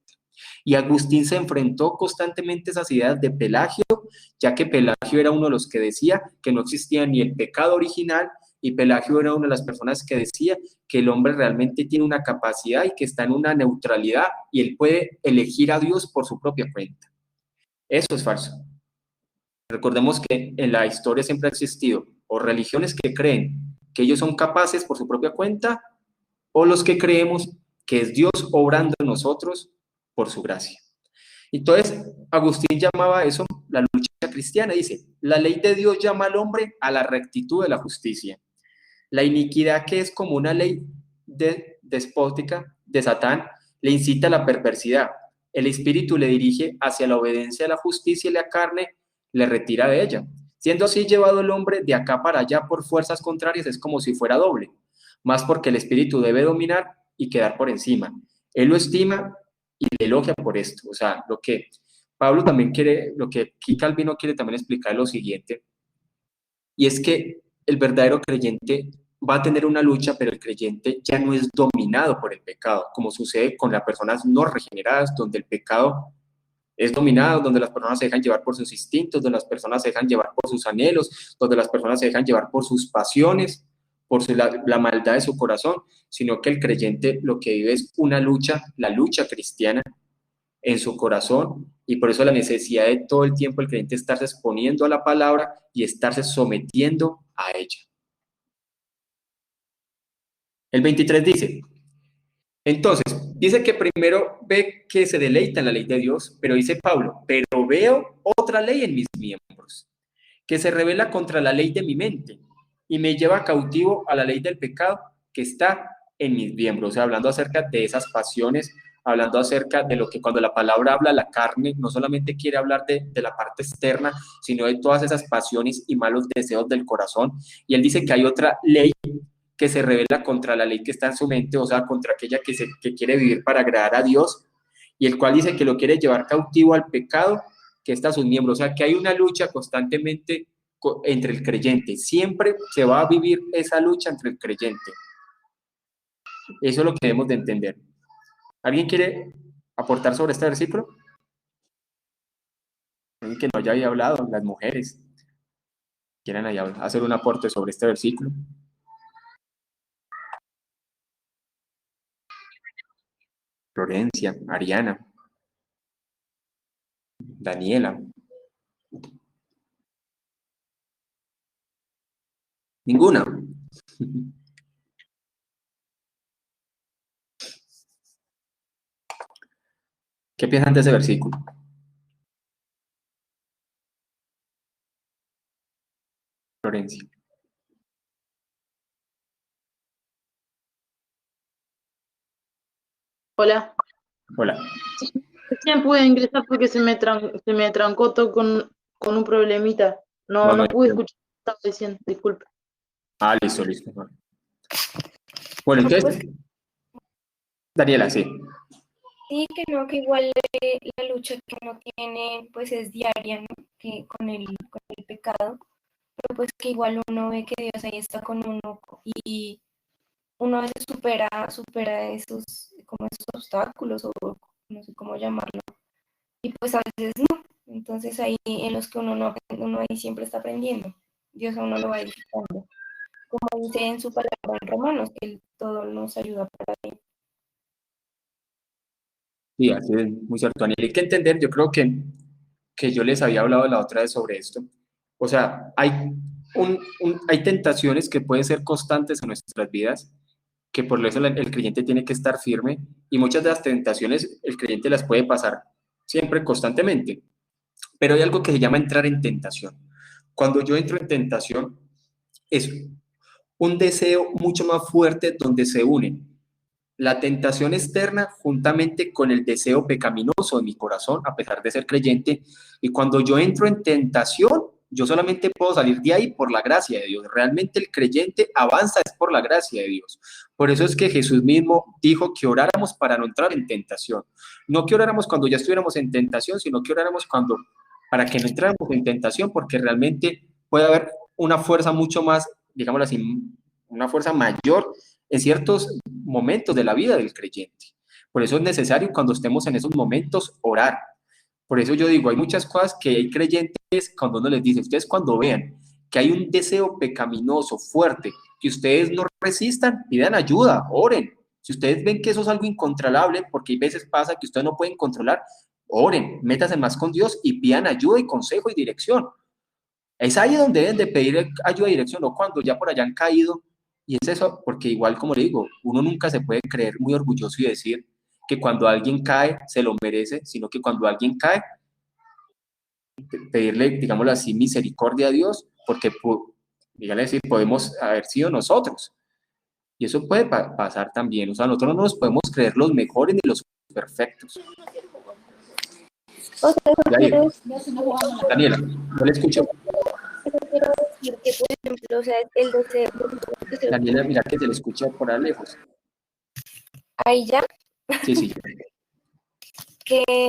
Y Agustín se enfrentó constantemente a esas ideas de Pelagio, ya que Pelagio era uno de los que decía que no existía ni el pecado original, y Pelagio era una de las personas que decía que el hombre realmente tiene una capacidad y que está en una neutralidad y él puede elegir a Dios por su propia cuenta. Eso es falso. Recordemos que en la historia siempre ha existido o religiones que creen que ellos son capaces por su propia cuenta, o los que creemos que es Dios obrando en nosotros por su gracia. Entonces, Agustín llamaba a eso la lucha cristiana. Dice, la ley de Dios llama al hombre a la rectitud de la justicia. La iniquidad, que es como una ley despótica de Satán, le incita a la perversidad. El espíritu le dirige hacia la obediencia a la justicia y la carne le retira de ella. Siendo así llevado el hombre de acá para allá por fuerzas contrarias, es como si fuera doble, más porque el espíritu debe dominar y quedar por encima. Él lo estima y le elogia por esto. O sea, lo que Pablo también quiere, lo que aquí Calvino quiere también explicar es lo siguiente, y es que el verdadero creyente va a tener una lucha, pero el creyente ya no es dominado por el pecado, como sucede con las personas no regeneradas, donde el pecado es dominado, donde las personas se dejan llevar por sus instintos, donde las personas se dejan llevar por sus anhelos, donde las personas se dejan llevar por sus pasiones, por la maldad de su corazón, sino que el creyente lo que vive es una lucha, la lucha cristiana en su corazón, y por eso la necesidad de todo el tiempo el creyente estarse exponiendo a la palabra y estarse sometiendo a ella. El 23 dice, entonces, dice que primero ve que se deleita en la ley de Dios, pero dice Pablo, pero veo otra ley en mis miembros, que se revela contra la ley de mi mente y me lleva cautivo a la ley del pecado que está en mis miembros. O sea, hablando acerca de esas pasiones, hablando acerca de lo que cuando la palabra habla, la carne no solamente quiere hablar de la parte externa, sino de todas esas pasiones y malos deseos del corazón. Y él dice que hay otra ley que se revela contra la ley que está en su mente, o sea, contra aquella que quiere vivir para agradar a Dios, y el cual dice que lo quiere llevar cautivo al pecado que está a sus miembros. O sea, que hay una lucha constantemente entre el creyente. Siempre se va a vivir esa lucha entre el creyente. Eso es lo que debemos de entender. ¿Alguien quiere aportar sobre este versículo? ¿Alguien que no haya hablado? Las mujeres quieran hacer un aporte sobre este versículo. Florencia, Ariana, Daniela. Ninguna. ¿Qué piensan de ese versículo? Florencia. Hola. Hola. Recién pude ingresar porque se me trancó todo con un problemita. No pude escuchar lo que estaba diciendo, disculpe. Ah, listo. Bueno, entonces, Daniela, sí. Sí, que igual la lucha que uno tiene pues es diaria, ¿no? Que con el pecado, pero pues que igual uno ve que Dios ahí está con uno y uno a veces supera esos obstáculos o no sé cómo llamarlo, y pues a veces no. Entonces ahí en los que uno no aprende, uno ahí siempre está aprendiendo. Dios a uno lo va edificando. Como dice en su palabra en Romanos, que Él todo nos ayuda para bien. Sí, así es, muy cierto, Daniel. Hay que entender, yo creo que yo les había hablado la otra vez sobre esto. O sea, hay tentaciones que pueden ser constantes en nuestras vidas, que por eso el creyente tiene que estar firme, y muchas de las tentaciones el creyente las puede pasar siempre constantemente. Pero hay algo que se llama entrar en tentación. Cuando yo entro en tentación, es un deseo mucho más fuerte donde se unen la tentación externa juntamente con el deseo pecaminoso de mi corazón, a pesar de ser creyente. Y cuando yo entro en tentación, yo solamente puedo salir de ahí por la gracia de Dios. Realmente el creyente avanza es por la gracia de Dios. Por eso es que Jesús mismo dijo que oráramos para no entrar en tentación. No que oráramos cuando ya estuviéramos en tentación, sino que oráramos para que no entráramos en tentación, porque realmente puede haber una fuerza mucho más, digámoslo así, una fuerza mayor en ciertos momentos de la vida del creyente. Por eso es necesario cuando estemos en esos momentos orar. Por eso yo digo, hay muchas cosas que hay creyentes cuando uno les dice, ustedes cuando vean que hay un deseo pecaminoso fuerte, que ustedes no resistan, pidan ayuda, oren. Si ustedes ven que eso es algo incontrolable, porque hay veces pasa que ustedes no pueden controlar, oren, métanse más con Dios y pidan ayuda y consejo y dirección. Es ahí donde deben de pedir ayuda y dirección, no cuando ya por allá han caído. Y es eso, porque igual, como le digo, uno nunca se puede creer muy orgulloso y decir que cuando alguien cae se lo merece, sino que cuando alguien cae, pedirle, digámoslo así, misericordia a Dios, porque, dígale así, podemos haber sido nosotros. Y eso puede pasar también. O sea, nosotros no nos podemos creer los mejores ni los perfectos. O sea, Daniela, no le escucho. quiero decir que, por ejemplo, o sea, el deseo... Daniela, mira que se le escucha por ahí lejos. Ahí ya, Sí. que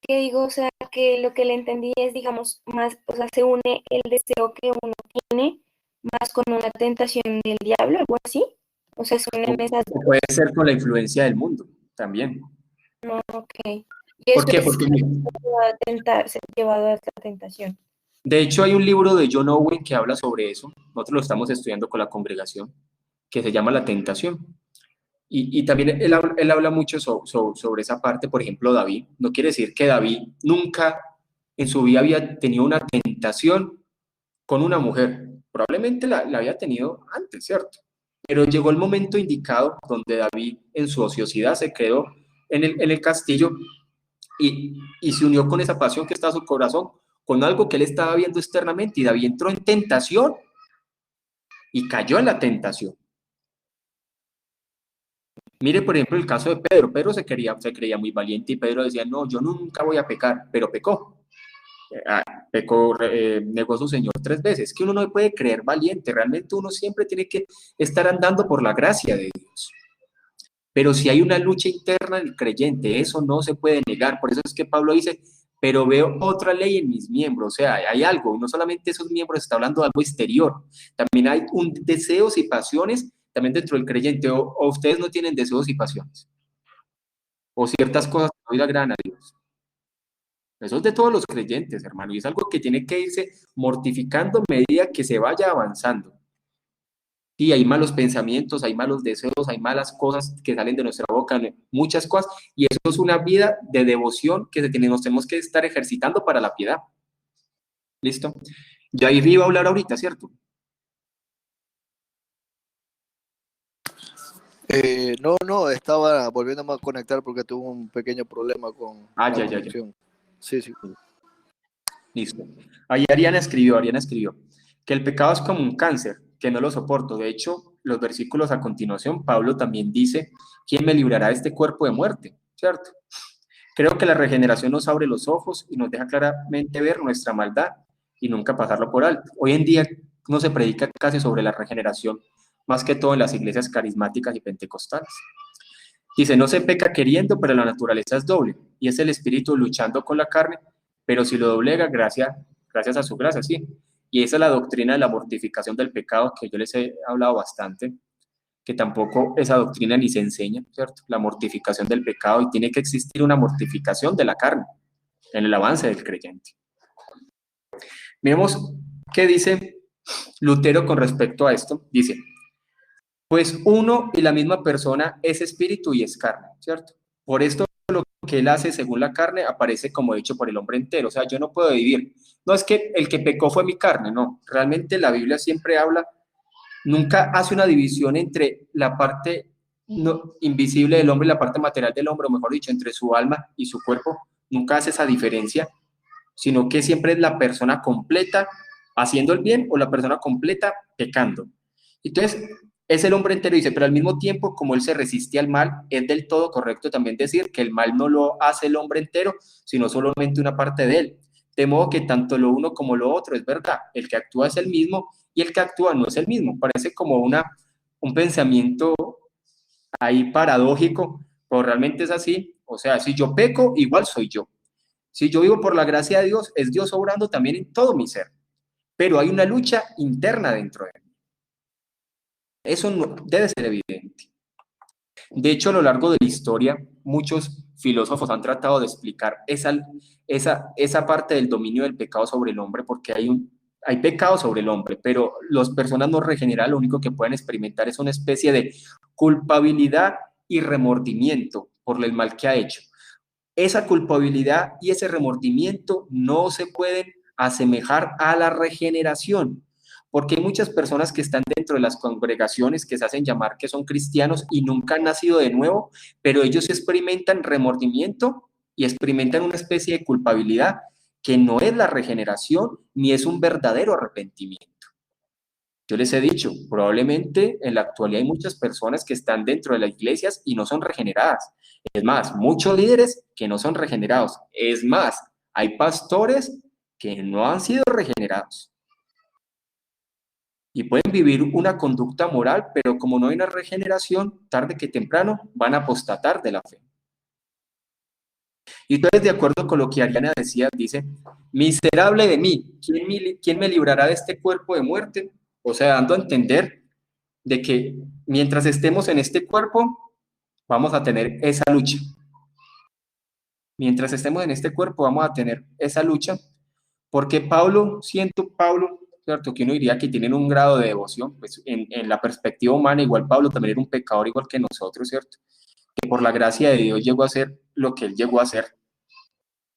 digo, o sea, que lo que le entendí es, digamos, más, o sea, se une el deseo que uno tiene más con una tentación del diablo, algo así. O sea, se unen esas dos. Puede ser con la influencia del mundo también. No, ok. Y ¿Por qué? eso es Porque ser llevado a esta tentación. de hecho hay un libro de John Owen que habla sobre eso. Nosotros lo estamos estudiando con la congregación, que se llama La Tentación. Y también él habla mucho sobre esa parte. Por ejemplo, David. No quiere decir que David nunca en su vida había tenido una tentación con una mujer. Probablemente la había tenido antes, ¿cierto? Pero llegó el momento indicado donde David en su ociosidad se quedó en el castillo y se unió con esa pasión que está en su corazón, con algo que él estaba viendo externamente, y David entró en tentación y cayó en la tentación. Mire, por ejemplo, el caso de Pedro. Pedro se creía muy valiente y Pedro decía, no, yo nunca voy a pecar, pero pecó. Negó a su Señor 3 veces. Que uno no puede creer valiente, realmente uno siempre tiene que estar andando por la gracia de Dios. Pero si hay una lucha interna del creyente, eso no se puede negar. Por eso es que Pablo dice, pero veo otra ley en mis miembros. O sea, hay algo, no solamente esos miembros, está hablando de algo exterior. También hay deseos y pasiones también dentro del creyente. O ustedes no tienen deseos y pasiones, o ciertas cosas que no le agradan a Dios. Eso es de todos los creyentes, hermano, y es algo que tiene que irse mortificando a medida que se vaya avanzando. Sí, hay malos pensamientos, hay malos deseos, hay malas cosas que salen de nuestra boca, muchas cosas, y eso es una vida de devoción que nos tenemos que estar ejercitando para la piedad. ¿Listo? Ya iba a hablar ahorita, ¿cierto? No, estaba volviéndome a conectar porque tuve un pequeño problema con la conexión. Sí. Listo. Ahí Ariana escribió que el pecado es como un cáncer, que no lo soporto. De hecho, los versículos a continuación, Pablo también dice, ¿quién me librará de este cuerpo de muerte? ¿Cierto? Creo que la regeneración nos abre los ojos y nos deja claramente ver nuestra maldad y nunca pasarlo por alto. Hoy en día no se predica casi sobre la regeneración, más que todo en las iglesias carismáticas y pentecostales. Dice, no se peca queriendo, pero la naturaleza es doble, y es el espíritu luchando con la carne, pero si lo doblega, gracias a su gracia, sí. Y esa es la doctrina de la mortificación del pecado, que yo les he hablado bastante, que tampoco esa doctrina ni se enseña, ¿cierto? La mortificación del pecado, y tiene que existir una mortificación de la carne en el avance del creyente. Miremos qué dice Lutero con respecto a esto. Dice, pues uno y la misma persona es espíritu y es carne, ¿cierto? Por esto lo que él hace según la carne aparece como hecho por el hombre entero. O sea, yo no puedo vivir. No es que el que pecó fue mi carne, no. Realmente la Biblia siempre habla, nunca hace una división entre la parte invisible del hombre y la parte material del hombre, o mejor dicho, entre su alma y su cuerpo. Nunca hace esa diferencia. sino que siempre es la persona completa haciendo el bien o la persona completa pecando. Entonces, es el hombre entero, dice, pero al mismo tiempo, como él se resiste al mal, es del todo correcto también decir que el mal no lo hace el hombre entero, sino solamente una parte de él. De modo que tanto lo uno como lo otro es verdad. El que actúa es el mismo y el que actúa no es el mismo. Parece como un pensamiento ahí paradójico, pero realmente es así. O sea, si yo peco, igual soy yo. Si yo vivo por la gracia de Dios, es Dios obrando también en todo mi ser. Pero hay una lucha interna dentro de mí. Eso no, debe ser evidente. De hecho, a lo largo de la historia, muchos filósofos han tratado de explicar esa parte del dominio del pecado sobre el hombre, porque hay pecado sobre el hombre, pero las personas no regeneradas lo único que pueden experimentar es una especie de culpabilidad y remordimiento por el mal que ha hecho. Esa culpabilidad y ese remordimiento no se pueden asemejar a la regeneración, porque hay muchas personas que están dentro de las congregaciones que se hacen llamar que son cristianos y nunca han nacido de nuevo, pero ellos experimentan remordimiento y experimentan una especie de culpabilidad que no es la regeneración ni es un verdadero arrepentimiento. Yo les he dicho, probablemente en la actualidad hay muchas personas que están dentro de las iglesias y no son regeneradas. Es más, muchos líderes que no son regenerados. Es más, hay pastores que no han sido regenerados. Y pueden vivir una conducta moral, pero como no hay una regeneración, tarde que temprano van a apostatar de la fe. Y entonces, de acuerdo con lo que Ariana decía, dice, miserable de mí, ¿quién me librará de este cuerpo de muerte? O sea, dando a entender de que mientras estemos en este cuerpo, vamos a tener esa lucha. Mientras estemos en este cuerpo, vamos a tener esa lucha, porque Pablo, ¿cierto? Que uno diría que tienen un grado de devoción, pues en la perspectiva humana, igual Pablo también era un pecador igual que nosotros, ¿cierto? Que por la gracia de Dios llegó a hacer lo que él llegó a hacer.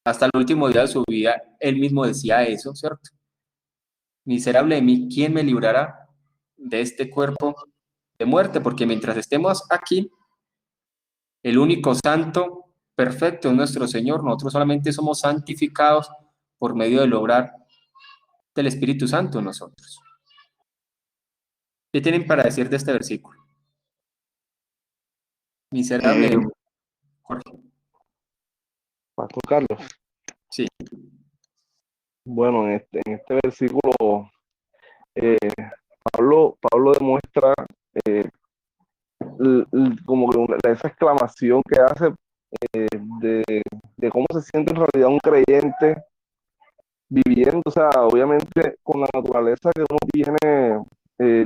Hasta el último día de su vida, él mismo decía eso, ¿cierto? Miserable de mí, ¿quién me librará de este cuerpo de muerte? Porque mientras estemos aquí, el único santo perfecto es nuestro Señor. Nosotros solamente somos santificados por medio del obrar del Espíritu Santo en nosotros. ¿Qué tienen para decir de este versículo? Miserable de mí. Jorge. Pastor Carlos. Sí. Bueno, en este versículo, Pablo demuestra como que esa exclamación que hace de cómo se siente en realidad un creyente viviendo, o sea, obviamente con la naturaleza que uno tiene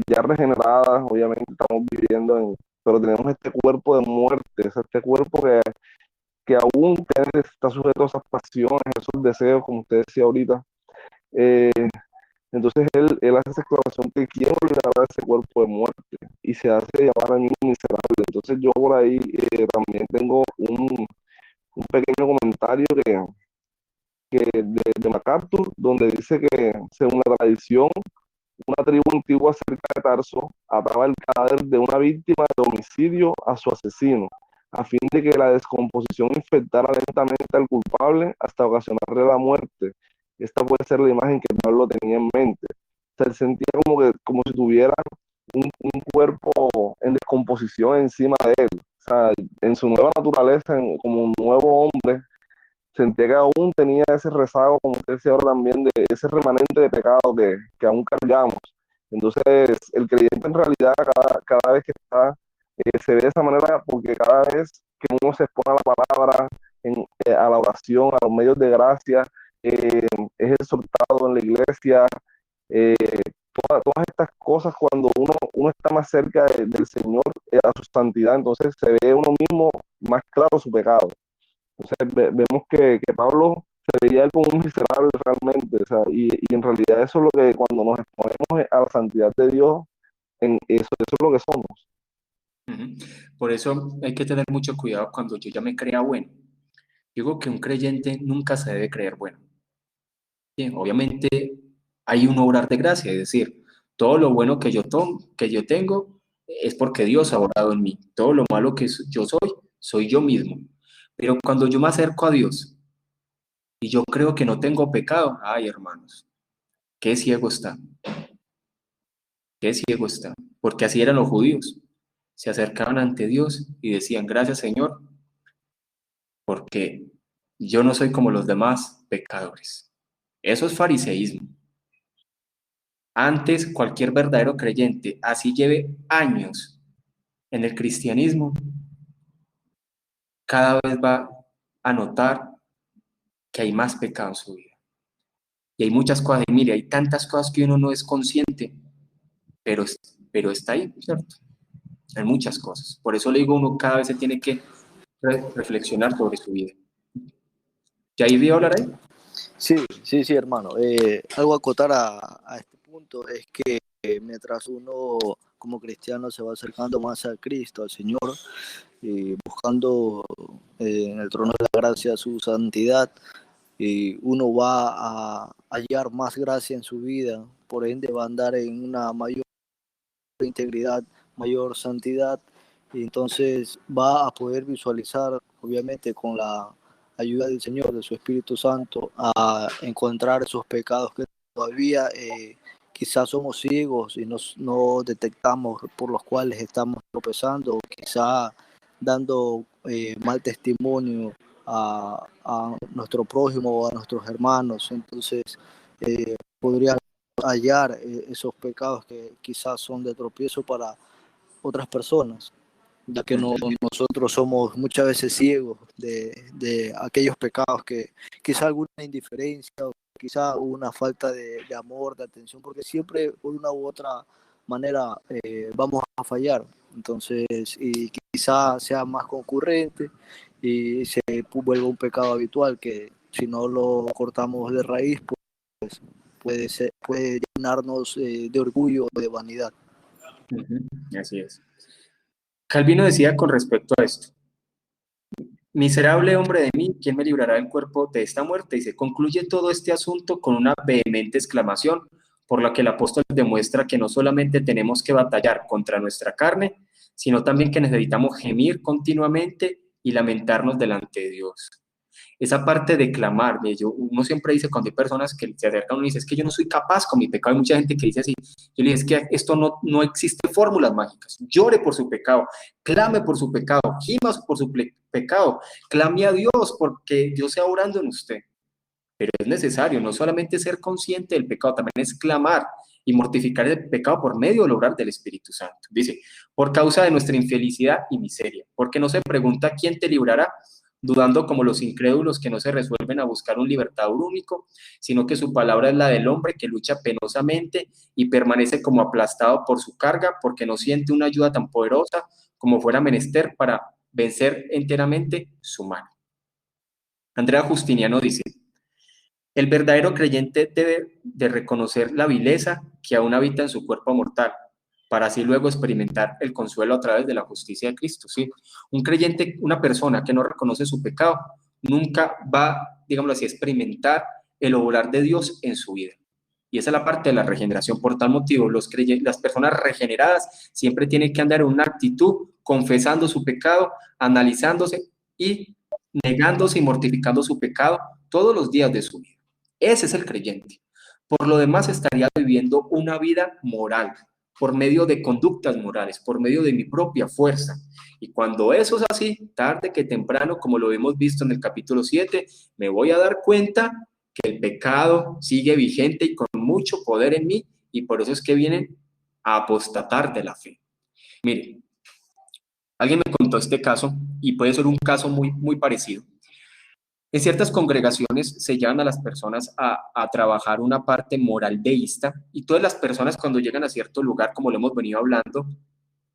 ya regenerada, obviamente estamos viviendo pero tenemos este cuerpo de muerte, o sea, este cuerpo que aún está sujeto a esas pasiones, a esos deseos, como usted decía ahorita. Entonces él hace esa exclamación que quiero liberar a ese cuerpo de muerte y se hace llamar a mí miserable. Entonces yo por ahí también tengo un pequeño comentario de MacArthur, donde dice que según la tradición, una tribu antigua cerca de Tarso ataba el cadáver de una víctima de homicidio a su asesino, a fin de que la descomposición infectara lentamente al culpable hasta ocasionarle la muerte. Esta puede ser la imagen que Pablo tenía en mente. O sea, él sentía como si tuviera un cuerpo en descomposición encima de él. O sea, en su nueva naturaleza, como un nuevo hombre, sentía que aún tenía ese rezago, como usted decía ahora también, de ese remanente de pecado que aún cargamos. Entonces, el creyente en realidad, cada vez que está, se ve de esa manera, porque cada vez que uno se expone a la palabra, a la oración, a los medios de gracia, es exhortado en la iglesia, todas estas cosas, cuando uno está más cerca del Señor, a su santidad, entonces se ve uno mismo más claro su pecado. Entonces vemos que Pablo se veía él como un miserable realmente, o sea, y en realidad eso es lo que cuando nos exponemos a la santidad de Dios, eso es lo que somos. Por eso hay que tener mucho cuidado cuando yo ya me crea bueno. Digo que un creyente nunca se debe creer bueno. Bien, obviamente hay un obrar de gracia, es decir, todo lo bueno que yo tengo es porque Dios ha obrado en mí. Todo lo malo que yo soy yo mismo. Pero cuando yo me acerco a Dios y yo creo que no tengo pecado. Ay, hermanos, qué ciego está, qué ciego está, porque así eran los judíos. Se acercaban ante Dios y decían, gracias Señor, porque yo no soy como los demás pecadores. Eso es fariseísmo. Antes, cualquier verdadero creyente, así lleve años en el cristianismo, cada vez va a notar que hay más pecado en su vida. Y hay muchas cosas, y mire, hay tantas cosas que uno no es consciente, pero está ahí, ¿cierto? Hay muchas cosas. Por eso le digo, uno cada vez se tiene que reflexionar sobre su vida. ¿Ya ahí vio hablar ahí? Sí, hermano. Algo a acotar a este punto es que mientras uno como cristiano se va acercando más a Cristo, al Señor, buscando en el trono de la gracia su santidad, uno va a hallar más gracia en su vida, por ende va a andar en una mayor integridad, mayor santidad, y entonces va a poder visualizar, obviamente con la ayuda del Señor, de su Espíritu Santo, a encontrar esos pecados que todavía quizás somos ciegos y no detectamos, por los cuales estamos tropezando, o quizá dando mal testimonio a nuestro prójimo o a nuestros hermanos. Entonces podría hallar esos pecados que quizás son de tropiezo para otras personas, ya que nosotros somos muchas veces ciegos de aquellos pecados que quizá alguna indiferencia o quizá una falta de amor, de atención, porque siempre por una u otra manera vamos a fallar. Entonces, y quizá sea más concurrente y se vuelva un pecado habitual que si no lo cortamos de raíz, pues puede llenarnos de orgullo o de vanidad. Así es. Calvino decía con respecto a esto, miserable hombre de mí, ¿quién me librará del cuerpo de esta muerte? Y se concluye todo este asunto con una vehemente exclamación, por la que el apóstol demuestra que no solamente tenemos que batallar contra nuestra carne, sino también que necesitamos gemir continuamente y lamentarnos delante de Dios. Esa parte de clamar, uno siempre dice cuando hay personas que se acercan, uno dice, es que yo no soy capaz con mi pecado, hay mucha gente que dice así, yo le digo, es que esto no existe fórmulas mágicas, llore por su pecado, clame por su pecado, gima por su pecado, clame a Dios porque Dios sea orando en usted, pero es necesario no solamente ser consciente del pecado, también es clamar y mortificar el pecado por medio del obrar del Espíritu Santo. Dice, por causa de nuestra infelicidad y miseria, porque no se pregunta quién te librará, dudando como los incrédulos que no se resuelven a buscar un libertador único, sino que su palabra es la del hombre que lucha penosamente y permanece como aplastado por su carga, porque no siente una ayuda tan poderosa como fuera menester para vencer enteramente su mano. Andrea Justiniano dice, el verdadero creyente debe de reconocer la vileza que aún habita en su cuerpo mortal, para así luego experimentar el consuelo a través de la justicia de Cristo. ¿Sí? Un creyente, una persona que no reconoce su pecado, nunca va, digámoslo así, a experimentar el obrar de Dios en su vida. Y esa es la parte de la regeneración. Por tal motivo, las personas regeneradas siempre tienen que andar en una actitud confesando su pecado, analizándose y negándose y mortificando su pecado todos los días de su vida. Ese es el creyente. Por lo demás, estaría viviendo una vida moral, por medio de conductas morales, por medio de mi propia fuerza. Y cuando eso es así, tarde que temprano, como lo hemos visto en el capítulo 7, me voy a dar cuenta que el pecado sigue vigente y con mucho poder en mí, y por eso es que vienen a apostatar de la fe. Miren, alguien me contó este caso, y puede ser un caso muy, muy parecido. En ciertas congregaciones se llevan a las personas a trabajar una parte moral deísta, y todas las personas cuando llegan a cierto lugar, como lo hemos venido hablando,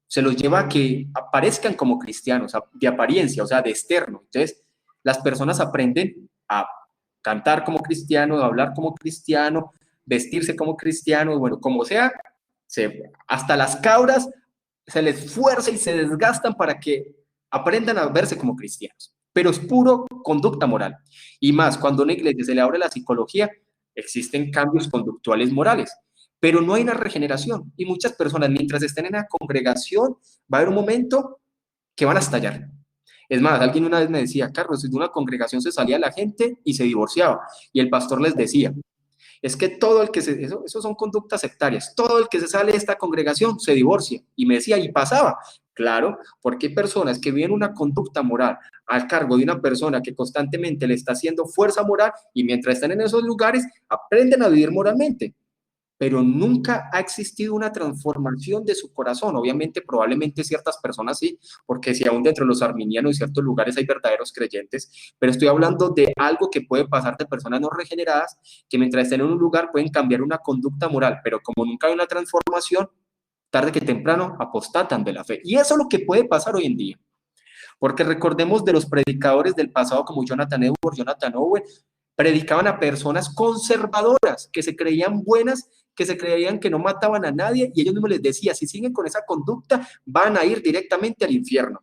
se los lleva a que aparezcan como cristianos, de apariencia, o sea, de externo. Entonces, las personas aprenden a cantar como cristiano, a hablar como cristiano, vestirse como cristiano, bueno, como sea, hasta las cabras se les esfuerza y se desgastan para que aprendan a verse como cristianos. Pero es puro conducta moral. Y más, cuando a una iglesia se le abre la psicología, existen cambios conductuales morales, pero no hay una regeneración. Y muchas personas, mientras estén en la congregación, va a haber un momento que van a estallar. Es más, alguien una vez me decía, Carlos, de una congregación se salía la gente y se divorciaba, y el pastor les decía, es que todo el que eso son conductas sectarias, todo el que se sale de esta congregación se divorcia. Y me decía, y pasaba. Claro, porque hay personas que viven una conducta moral al cargo de una persona que constantemente le está haciendo fuerza moral y mientras están en esos lugares aprenden a vivir moralmente, pero nunca ha existido una transformación de su corazón. Obviamente, probablemente ciertas personas sí, porque si aún dentro de los arminianos en ciertos lugares hay verdaderos creyentes, pero estoy hablando de algo que puede pasar de personas no regeneradas, que mientras estén en un lugar pueden cambiar una conducta moral, pero como nunca hay una transformación, tarde que temprano apostatan de la fe. Y eso es lo que puede pasar hoy en día. Porque recordemos de los predicadores del pasado como Jonathan Edwards, Jonathan Owen, predicaban a personas conservadoras que se creían buenas, que se creían que no mataban a nadie y ellos mismos les decían, si siguen con esa conducta van a ir directamente al infierno.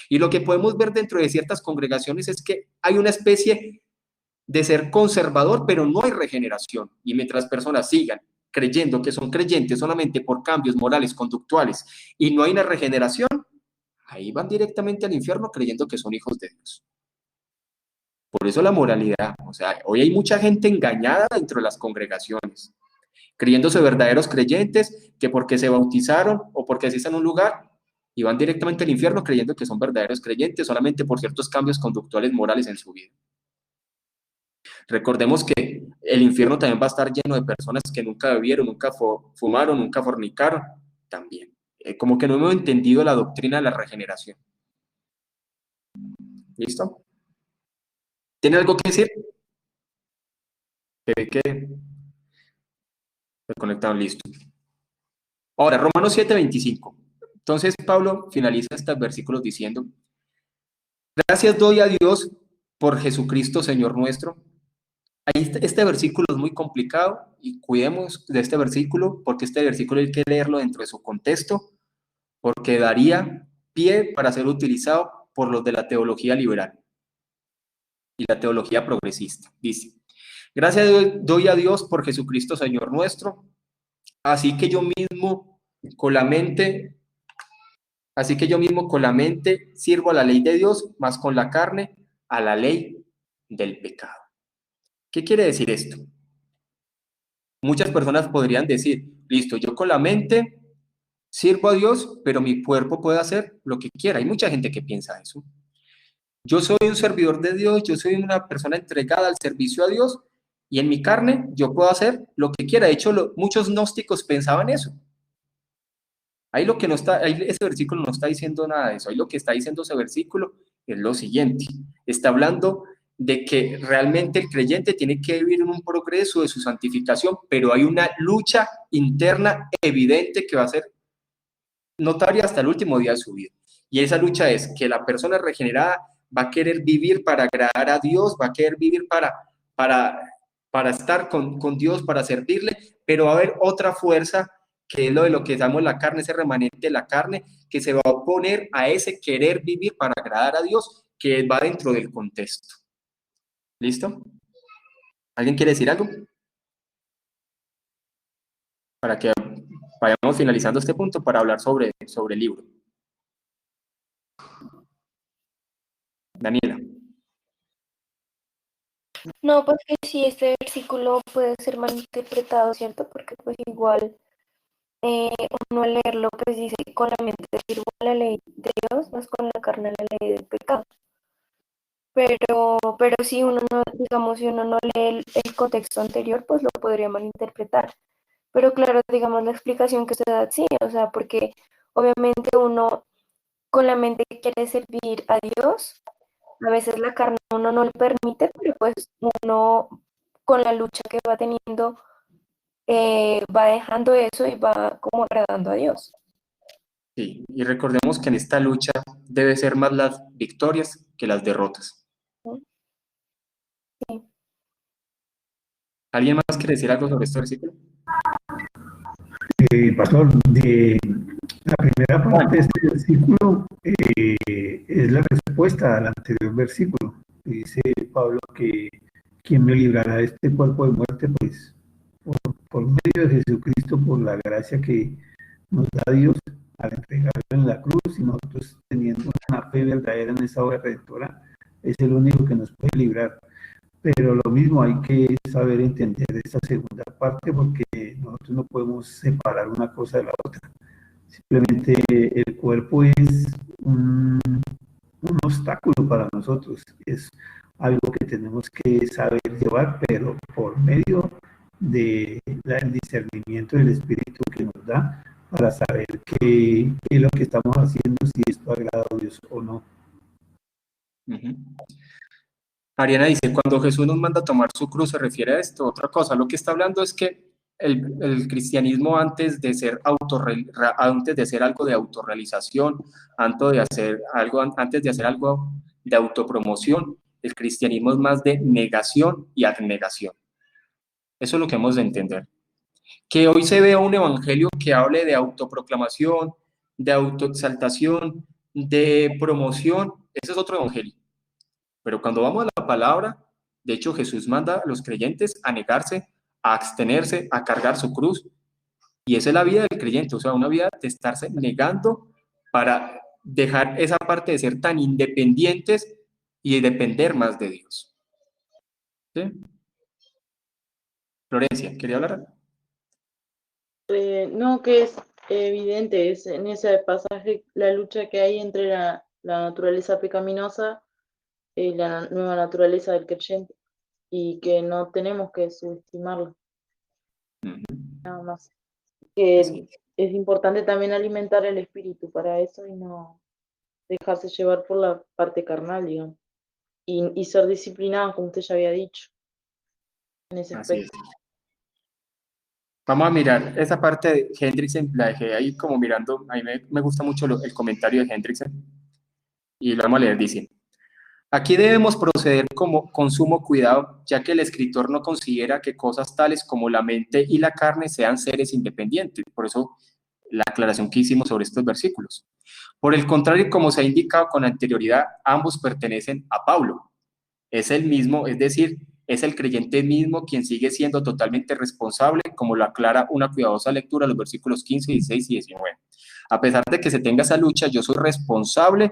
Y lo que podemos ver dentro de ciertas congregaciones es que hay una especie de ser conservador, pero no hay regeneración. Y mientras personas sigan creyendo que son creyentes solamente por cambios morales, conductuales, y no hay una regeneración, ahí van directamente al infierno creyendo que son hijos de Dios. Por eso la moralidad, o sea, hoy hay mucha gente engañada dentro de las congregaciones, creyéndose verdaderos creyentes, que porque se bautizaron o porque asisten a un lugar, y van directamente al infierno creyendo que son verdaderos creyentes solamente por ciertos cambios conductuales morales en su vida. Recordemos que el infierno también va a estar lleno de personas que nunca bebieron, nunca fumaron, nunca fornicaron, también. Como que no hemos entendido la doctrina de la regeneración. ¿Listo? ¿Tiene algo que decir? Que se conectaron, listo. Ahora, Romanos 7:25. Entonces, Pablo finaliza estos versículos diciendo, gracias doy a Dios por Jesucristo, Señor nuestro. Ahí este versículo es muy complicado y cuidemos de este versículo porque este versículo hay que leerlo dentro de su contexto porque daría pie para ser utilizado por los de la teología liberal y la teología progresista. Dice, gracias doy a Dios por Jesucristo, Señor nuestro, así que yo mismo con la mente sirvo a la ley de Dios, más con la carne a la ley del pecado. ¿Qué quiere decir esto? Muchas personas podrían decir, listo, yo con la mente sirvo a Dios, pero mi cuerpo puede hacer lo que quiera. Hay mucha gente que piensa eso. Yo soy un servidor de Dios, yo soy una persona entregada al servicio a Dios, y en mi carne yo puedo hacer lo que quiera. De hecho, muchos gnósticos pensaban eso. Ahí ese versículo no está diciendo nada de eso. Ahí lo que está diciendo ese versículo es lo siguiente. Está hablando de que realmente el creyente tiene que vivir en un progreso de su santificación, pero hay una lucha interna evidente que va a ser notoria hasta el último día de su vida. Y esa lucha es que la persona regenerada va a querer vivir para agradar a Dios, va a querer vivir para estar con Dios, para servirle, pero va a haber otra fuerza que es lo que llamamos la carne, ese remanente de la carne, que se va a oponer a ese querer vivir para agradar a Dios, que va dentro del contexto. ¿Listo? ¿Alguien quiere decir algo? Para que vayamos finalizando este punto para hablar sobre el libro. Daniela. No, pues que sí, este versículo puede ser malinterpretado, ¿cierto? Porque pues igual uno al leerlo pues dice con la mente sirvo a la ley de Dios, más con la carne a la ley del pecado. Pero si uno no, digamos, si uno no lee el contexto anterior, pues lo podría malinterpretar. Pero claro, digamos, la explicación que se da, sí, o sea, porque obviamente uno con la mente quiere servir a Dios, a veces la carne a uno no le permite, pero pues uno con la lucha que va teniendo va dejando eso y va como agradando a Dios. Sí, y recordemos que en esta lucha debe ser más las victorias que las derrotas. Sí. ¿Alguien más quiere decir algo sobre este versículo? Pastor, de la primera parte de este versículo es la respuesta al anterior versículo. Dice Pablo que quien me librará de este cuerpo de muerte, pues por medio de Jesucristo, por la gracia que nos da Dios al entregarlo en la cruz, y nosotros teniendo una fe verdadera verdadera en esa obra redentora, es el único que nos puede librar. Pero lo mismo hay que saber entender esta segunda parte, porque nosotros no podemos separar una cosa de la otra. Simplemente el cuerpo es un obstáculo para nosotros, es algo que tenemos que saber llevar, pero por medio del discernimiento del Espíritu que nos da para saber qué es lo que estamos haciendo, si esto agrada a Dios o no. Ariana dice, cuando Jesús nos manda a tomar su cruz, se refiere a esto. Otra cosa, lo que está hablando es que el cristianismo, antes de ser algo de autorrealización, antes de hacer algo de autopromoción, el cristianismo es más de negación y abnegación. Eso es lo que hemos de entender. Que hoy se vea un evangelio que hable de autoproclamación, de autoexaltación, de promoción, ese es otro evangelio. Pero cuando vamos a la palabra, de hecho Jesús manda a los creyentes a negarse, a abstenerse, a cargar su cruz. Y esa es la vida del creyente, o sea, una vida de estarse negando para dejar esa parte de ser tan independientes y de depender más de Dios. ¿Sí? Florencia, ¿quería hablar? No, que es evidente, es en ese pasaje la lucha que hay entre la naturaleza pecaminosa y la nueva naturaleza del creyente, y que no tenemos que subestimarla, nada más. Que es importante también alimentar el espíritu para eso y no dejarse llevar por la parte carnal, digamos, y ser disciplinado, como usted ya había dicho, en ese Así aspecto. es. Vamos a mirar esa parte de Hendrickson, la dejé ahí como mirando, a mí me gusta mucho el comentario de Hendrickson, y lo vamos a leer, dice, aquí debemos proceder con sumo cuidado, ya que el escritor no considera que cosas tales como la mente y la carne sean seres independientes, por eso la aclaración que hicimos sobre estos versículos. Por el contrario, como se ha indicado con anterioridad, ambos pertenecen a Pablo. Es el mismo, es decir, es el creyente mismo quien sigue siendo totalmente responsable, como lo aclara una cuidadosa lectura de los versículos 15, 16 y 19. A pesar de que se tenga esa lucha, yo soy responsable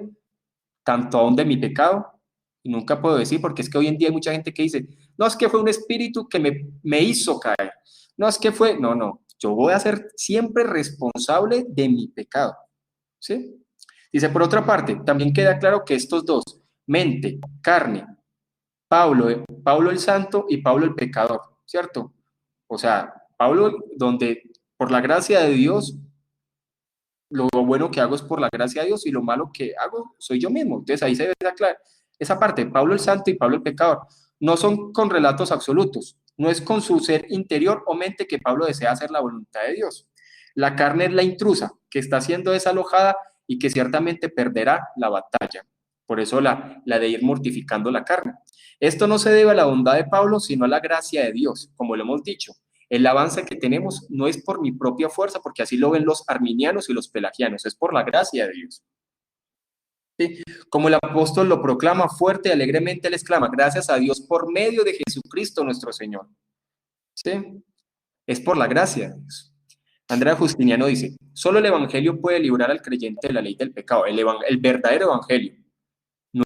tanto aún de mi pecado, y nunca puedo decir, porque es que hoy en día hay mucha gente que dice, no, es que fue un espíritu que me hizo caer, no, es que fue, no, yo voy a ser siempre responsable de mi pecado, ¿sí? Dice, por otra parte, también queda claro que estos dos, mente, carne, Pablo el santo y Pablo el pecador, ¿cierto? O sea, Pablo donde por la gracia de Dios, lo bueno que hago es por la gracia de Dios y lo malo que hago soy yo mismo. Entonces ahí se ve esa parte, Pablo el santo y Pablo el pecador. No son con relatos absolutos, no es con su ser interior o mente que Pablo desea hacer la voluntad de Dios. La carne es la intrusa que está siendo desalojada y que ciertamente perderá la batalla. Por eso la de ir mortificando la carne. Esto no se debe a la bondad de Pablo, sino a la gracia de Dios, como lo hemos dicho. El avance que tenemos no es por mi propia fuerza, porque así lo ven los arminianos y los pelagianos, es por la gracia de Dios. ¿Sí? Como el apóstol lo proclama fuerte y alegremente, él exclama, gracias a Dios por medio de Jesucristo nuestro Señor. ¿Sí? Es por la gracia de Dios. Andrea Justiniano dice, solo el evangelio puede librar al creyente de la ley del pecado, el verdadero evangelio,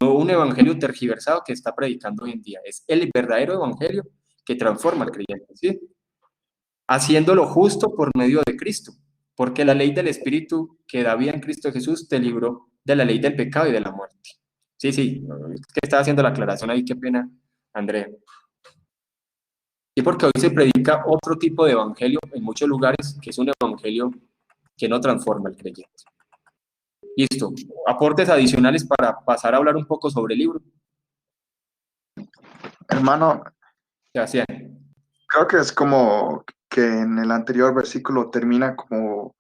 no un evangelio tergiversado que está predicando hoy en día, es el verdadero evangelio que transforma al creyente, ¿sí? Haciéndolo justo por medio de Cristo, porque la ley del Espíritu que da vida en Cristo Jesús te libró de la ley del pecado y de la muerte. Sí, es que estaba haciendo la aclaración ahí, qué pena, Andrea. Y porque hoy se predica otro tipo de evangelio en muchos lugares, que es un evangelio que no transforma al creyente. Listo. Aportes adicionales para pasar a hablar un poco sobre el libro. Hermano, Gracias. creo que es como que en el anterior versículo termina como,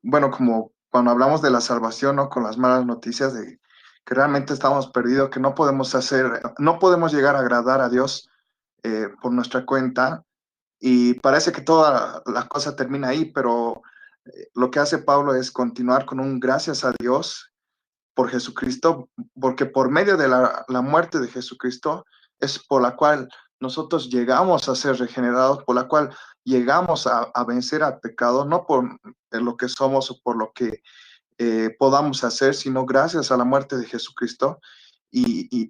bueno, como cuando hablamos de la salvación, ¿no? Con las malas noticias de que realmente estamos perdidos, que no podemos llegar a agradar a Dios por nuestra cuenta, y parece que toda la cosa termina ahí, pero lo que hace Pablo es continuar con un gracias a Dios por Jesucristo, porque por medio de la muerte de Jesucristo es por la cual nosotros llegamos a ser regenerados, por la cual llegamos a vencer al pecado, no por lo que somos o por lo que podamos hacer, sino gracias a la muerte de Jesucristo. Y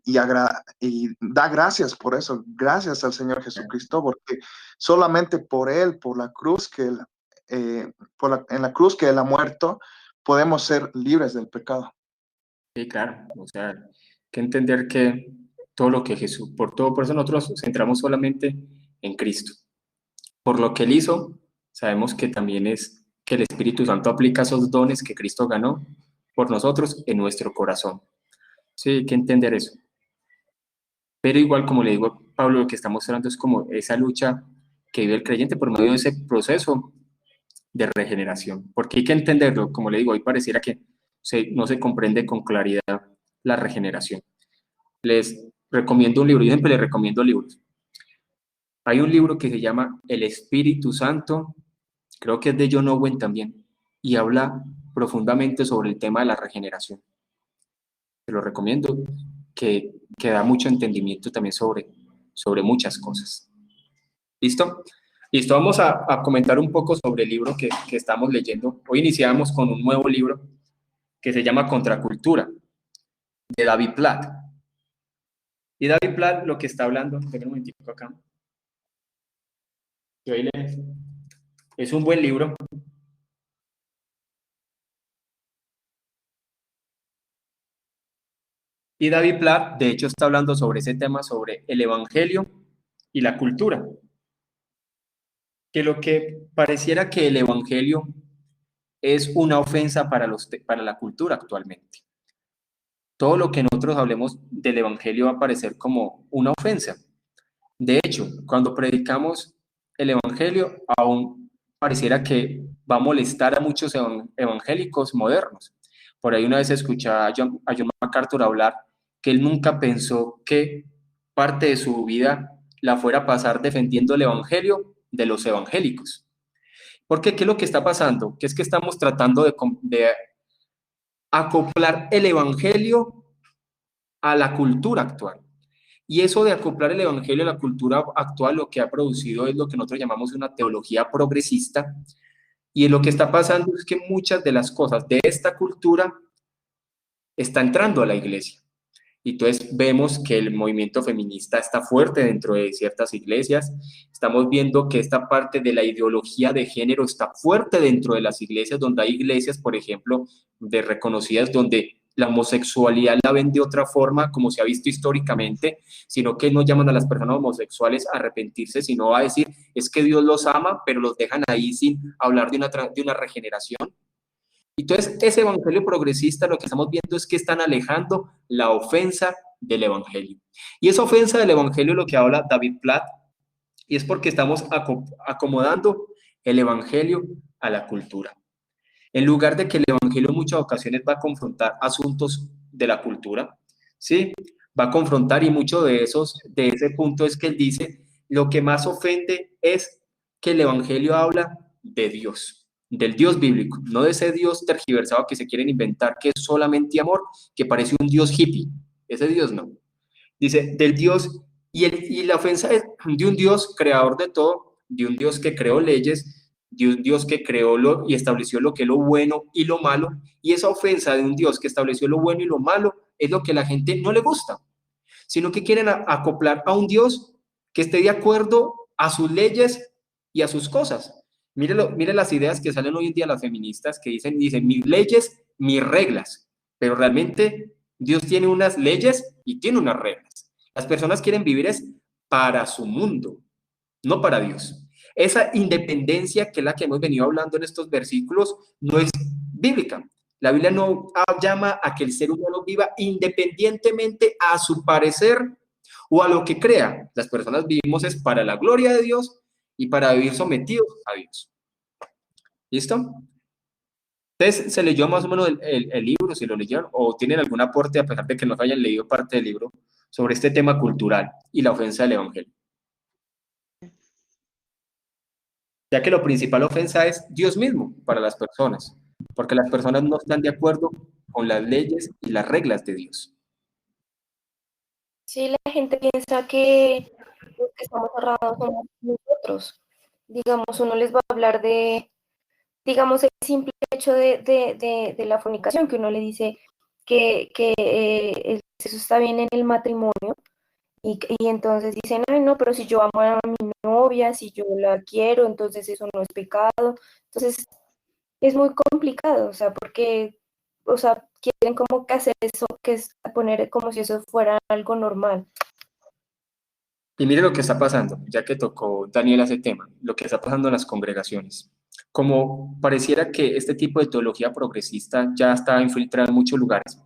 da gracias por eso, gracias al Señor Jesucristo, porque solamente por Él, por la cruz que Él, en la cruz que Él ha muerto, podemos ser libres del pecado. Sí, claro, o sea, hay que entender que todo lo que Jesús, por eso nosotros nos centramos solamente en Cristo. Por lo que Él hizo, sabemos que también es que el Espíritu Santo aplica esos dones que Cristo ganó por nosotros en nuestro corazón. Sí, hay que entender eso. Pero igual, como le digo a Pablo, lo que está mostrando es como esa lucha que vive el creyente por medio de ese proceso de regeneración. Porque hay que entenderlo, como le digo, hoy pareciera que no se comprende con claridad la regeneración. Les recomiendo un libro, yo siempre les recomiendo libros. Hay un libro que se llama El Espíritu Santo, creo que es de John Owen también, y habla profundamente sobre el tema de la regeneración. Se lo recomiendo, que da mucho entendimiento también sobre muchas cosas. ¿Listo? Listo, vamos a comentar un poco sobre el libro que estamos leyendo. Hoy iniciamos con un nuevo libro que se llama Contracultura, de David Platt. Y David Platt lo que está hablando, déjenme un momentico acá. Es un buen libro. Y David Platt, de hecho, está hablando sobre ese tema, sobre el evangelio y la cultura. Que lo que pareciera que el evangelio es una ofensa para la cultura actualmente. Todo lo que nosotros hablemos del evangelio va a parecer como una ofensa. De hecho, cuando predicamos el evangelio, aún pareciera que va a molestar a muchos evangélicos modernos. Por ahí una vez escuché a John MacArthur hablar que él nunca pensó que parte de su vida la fuera a pasar defendiendo el evangelio de los evangélicos. Porque ¿qué es lo que está pasando? Que es que estamos tratando de acoplar el evangelio a la cultura actual. Y eso de acoplar el evangelio a la cultura actual lo que ha producido es lo que nosotros llamamos una teología progresista. Y lo que está pasando es que muchas de las cosas de esta cultura están entrando a la iglesia. Y entonces vemos que el movimiento feminista está fuerte dentro de ciertas iglesias. Estamos viendo que esta parte de la ideología de género está fuerte dentro de las iglesias, donde hay iglesias, por ejemplo, de reconocidas, donde la homosexualidad la ven de otra forma, como se ha visto históricamente, sino que no llaman a las personas homosexuales a arrepentirse, sino a decir, es que Dios los ama, pero los dejan ahí sin hablar de una regeneración. Entonces, ese evangelio progresista, lo que estamos viendo es que están alejando la ofensa del evangelio. Y esa ofensa del evangelio es lo que habla David Platt, y es porque estamos acomodando el evangelio a la cultura. En lugar de que el evangelio en muchas ocasiones va a confrontar asuntos de la cultura, ¿sí? Va a confrontar, y mucho de ese punto es que él dice, lo que más ofende es que el evangelio habla de Dios, del Dios bíblico, no de ese Dios tergiversado que se quieren inventar, que es solamente amor, que parece un Dios hippie. Ese Dios no. Dice, del Dios, y la ofensa es de un Dios creador de todo, de un Dios que creó leyes, de un Dios que creó y estableció lo que es lo bueno y lo malo, y esa ofensa de un Dios que estableció lo bueno y lo malo es lo que a la gente no le gusta, sino que quieren acoplar a un Dios que esté de acuerdo a sus leyes y a sus cosas. Mire las ideas que salen hoy en día las feministas que dicen mis leyes, mis reglas, pero realmente Dios tiene unas leyes y tiene unas reglas. Las personas quieren vivir es para su mundo, no para Dios. Esa independencia que es la que hemos venido hablando en estos versículos no es bíblica. La Biblia no llama a que el ser humano viva independientemente a su parecer o a lo que crea. Las personas vivimos es para la gloria de Dios y para vivir sometidos a Dios. ¿Listo? Entonces, ¿se leyó más o menos el libro, si lo leyeron, o tienen algún aporte, a pesar de que no hayan leído parte del libro, sobre este tema cultural y la ofensa del evangelio? Ya que lo principal ofensa es Dios mismo para las personas, porque las personas no están de acuerdo con las leyes y las reglas de Dios. Sí, la gente piensa que los que estamos cerrados somos nosotros. Digamos, uno les va a hablar de, digamos, el simple hecho de la fornicación, que uno le dice que el sexo está bien en el matrimonio, y entonces dicen, ay, no, pero si yo amo a mi novia, si yo la quiero, entonces eso no es pecado. Entonces es muy complicado, o sea, porque, o sea, quieren como que hacer eso, que es poner como si eso fuera algo normal. Y mire lo que está pasando, ya que tocó Daniel ese tema, lo que está pasando en las congregaciones. Como pareciera que este tipo de teología progresista ya está infiltrada en muchos lugares.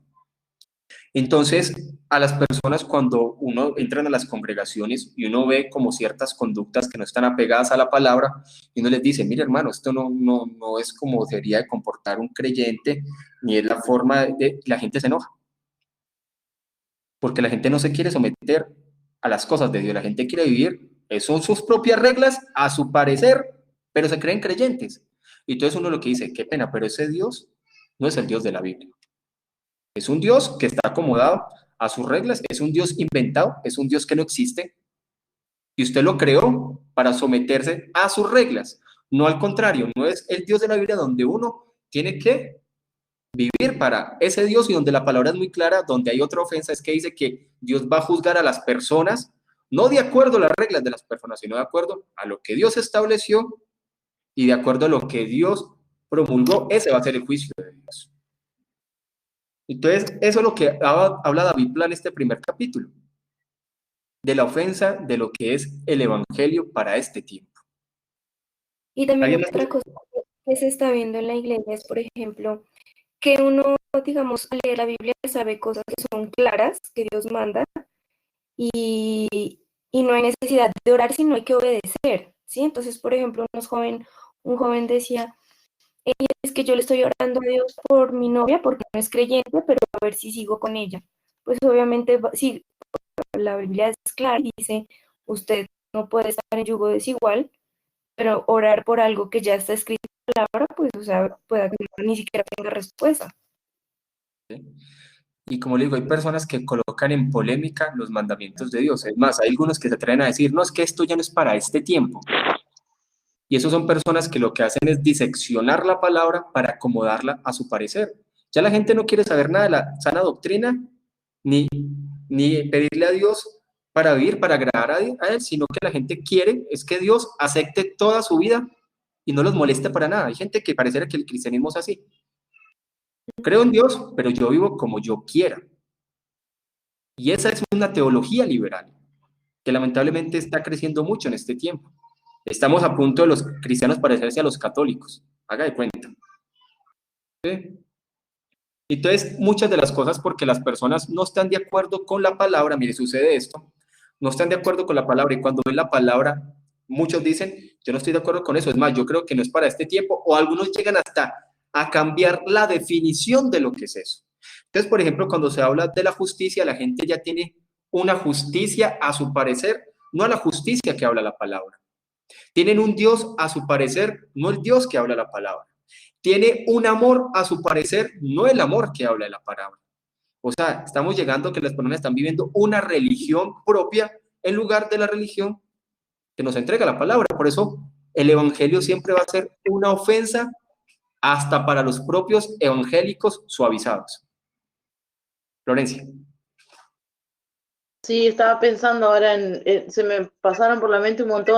Entonces, a las personas cuando uno entra a las congregaciones y uno ve como ciertas conductas que no están apegadas a la palabra, y uno les dice, mire hermano, esto no es como debería de comportar un creyente, ni es la forma de... La gente se enoja, porque la gente no se quiere someter a las cosas de Dios, la gente quiere vivir, son sus propias reglas a su parecer, pero se creen creyentes. Y entonces uno lo que dice, qué pena, pero ese Dios no es el Dios de la Biblia. Es un Dios que está acomodado a sus reglas, es un Dios inventado, es un Dios que no existe, y usted lo creó para someterse a sus reglas. No al contrario, no es el Dios de la Biblia donde uno tiene que vivir para ese Dios y donde la palabra es muy clara, donde hay otra ofensa, es que dice que Dios va a juzgar a las personas, no de acuerdo a las reglas de las personas, sino de acuerdo a lo que Dios estableció y de acuerdo a lo que Dios promulgó, ese va a ser el juicio de Dios. Entonces, eso es lo que habla David Plan en este primer capítulo, de la ofensa de lo que es el evangelio para este tiempo. Y también ¿Alguien más? otra cosa que se está viendo en la iglesia es, por ejemplo, que uno, digamos, al leer la Biblia sabe cosas que son claras, que Dios manda, y, y no hay necesidad de orar, sino hay que obedecer, ¿sí? Entonces, por ejemplo, un joven decía, es que yo le estoy orando a Dios por mi novia porque no es creyente, pero a ver si sigo con ella. Pues obviamente, sí, la Biblia es clara y dice, usted no puede estar en yugo desigual, pero orar por algo que ya está escrito en la palabra, pues, o sea, pueda que ni siquiera tenga respuesta. Y como le digo, hay personas que colocan en polémica los mandamientos de Dios. Es más, hay algunos que se atreven a decir, no, es que esto ya no es para este tiempo. Y esos son personas que lo que hacen es diseccionar la palabra para acomodarla a su parecer. Ya la gente no quiere saber nada de la sana doctrina, ni pedirle a Dios para vivir, para agradar a Él, sino que la gente quiere es que Dios acepte toda su vida y no los moleste para nada. Hay gente que pareciera que el cristianismo es así. Creo en Dios, pero yo vivo como yo quiera. Y esa es una teología liberal, que lamentablemente está creciendo mucho en este tiempo. Estamos a punto de los cristianos parecerse a los católicos, haga de cuenta. ¿Sí? Entonces, muchas de las cosas porque las personas no están de acuerdo con la palabra, mire, sucede esto, no están de acuerdo con la palabra y cuando ven la palabra, muchos dicen, yo no estoy de acuerdo con eso, es más, yo creo que no es para este tiempo, o algunos llegan hasta a cambiar la definición de lo que es eso. Entonces, por ejemplo, cuando se habla de la justicia, la gente ya tiene una justicia a su parecer, no a la justicia que habla la palabra. Tienen un Dios a su parecer, no el Dios que habla la palabra. Tiene un amor a su parecer, no el amor que habla la palabra. O sea, estamos llegando a que las personas están viviendo una religión propia en lugar de la religión que nos entrega la palabra. Por eso el evangelio siempre va a ser una ofensa hasta para los propios evangélicos suavizados. Florencia. Sí, estaba pensando ahora se me pasaron por la mente un montón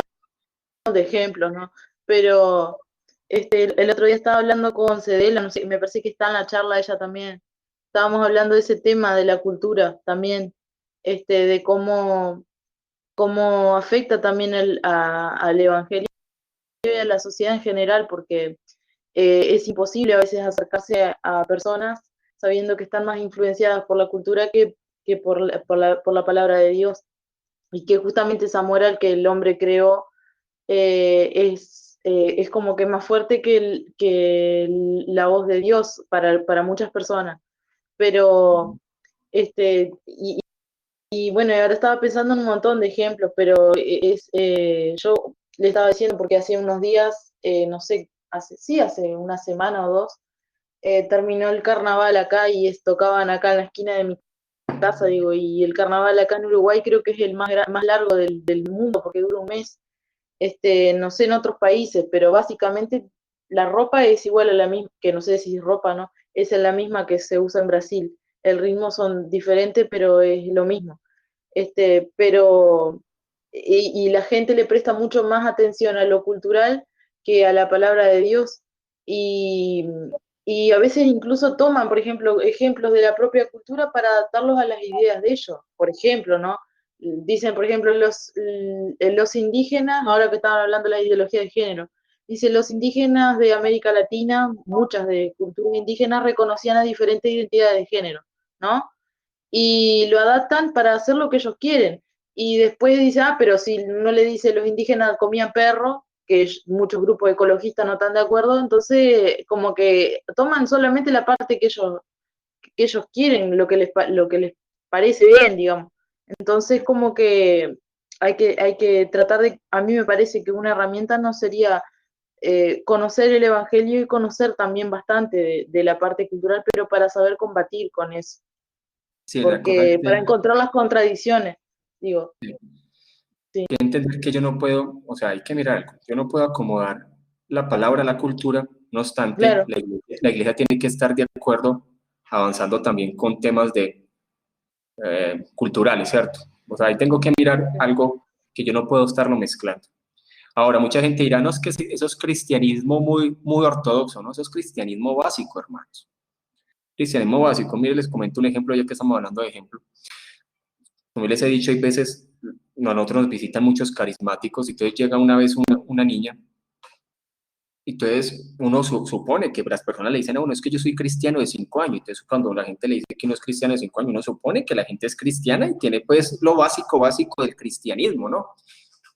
de ejemplos, ¿no? Pero el otro día estaba hablando con Cedela, no sé, me parece que está en la charla ella también. Estábamos hablando de ese tema de la cultura también, de cómo afecta también al evangelio y a la sociedad en general, porque es imposible a veces acercarse a personas sabiendo que están más influenciadas por la cultura que por la palabra de Dios, y que justamente esa moral que el hombre creó es como que más fuerte la voz de Dios para muchas personas. Pero, y bueno, ahora estaba pensando en un montón de ejemplos, pero yo le estaba diciendo porque hace unos días, no sé, hace una semana o dos, terminó el carnaval acá y tocaban acá en la esquina de mi casa, digo, y el carnaval acá en Uruguay creo que es el más largo del mundo porque dura un mes. No sé en otros países, pero básicamente la ropa es igual a la misma, que no sé si es ropa, ¿no? Es la misma que se usa en Brasil. El ritmo son diferentes, pero es lo mismo. Pero, y la gente le presta mucho más atención a lo cultural que a la palabra de Dios. Y, y a veces incluso toman, por ejemplo, ejemplos de la propia cultura para adaptarlos a las ideas de ellos. Por ejemplo, ¿no? Dicen, por ejemplo, los indígenas, ahora que estaban hablando de la ideología de género, dice, los indígenas de América Latina, muchas de culturas indígenas, reconocían a diferentes identidades de género, ¿no? Y lo adaptan para hacer lo que ellos quieren. Y después dice, ah, pero si no le dice los indígenas comían perro, que muchos grupos ecologistas no están de acuerdo, entonces como que toman solamente la parte que ellos quieren, lo que les parece bien, digamos. Entonces como que hay que tratar de, a mí me parece que una herramienta no sería conocer el Evangelio y conocer también bastante de la parte cultural, pero para saber combatir con eso, Sí, la cosa es porque para encontrar las contradicciones, digo, sí, que entender que yo no puedo, o sea, hay que mirar algo, yo no puedo acomodar la palabra a la cultura, no obstante, claro, la iglesia tiene que estar de acuerdo, avanzando también con temas de, culturales, ¿cierto? O sea, ahí tengo que mirar algo que yo no puedo estarlo mezclando. Ahora, mucha gente dirá, no, es que eso es cristianismo muy, muy ortodoxo, ¿no? Eso es cristianismo básico, hermanos. Cristianismo básico, mire, les comento un ejemplo, ya que estamos hablando de ejemplo. Como les he dicho, hay veces, no, a nosotros nos visitan muchos carismáticos, y entonces llega una vez una niña, y entonces uno supone que las personas le dicen a uno, es que yo soy cristiano de 5 años, entonces cuando la gente le dice que uno es cristiano de 5 años, uno supone que la gente es cristiana y tiene pues lo básico, básico del cristianismo, ¿no?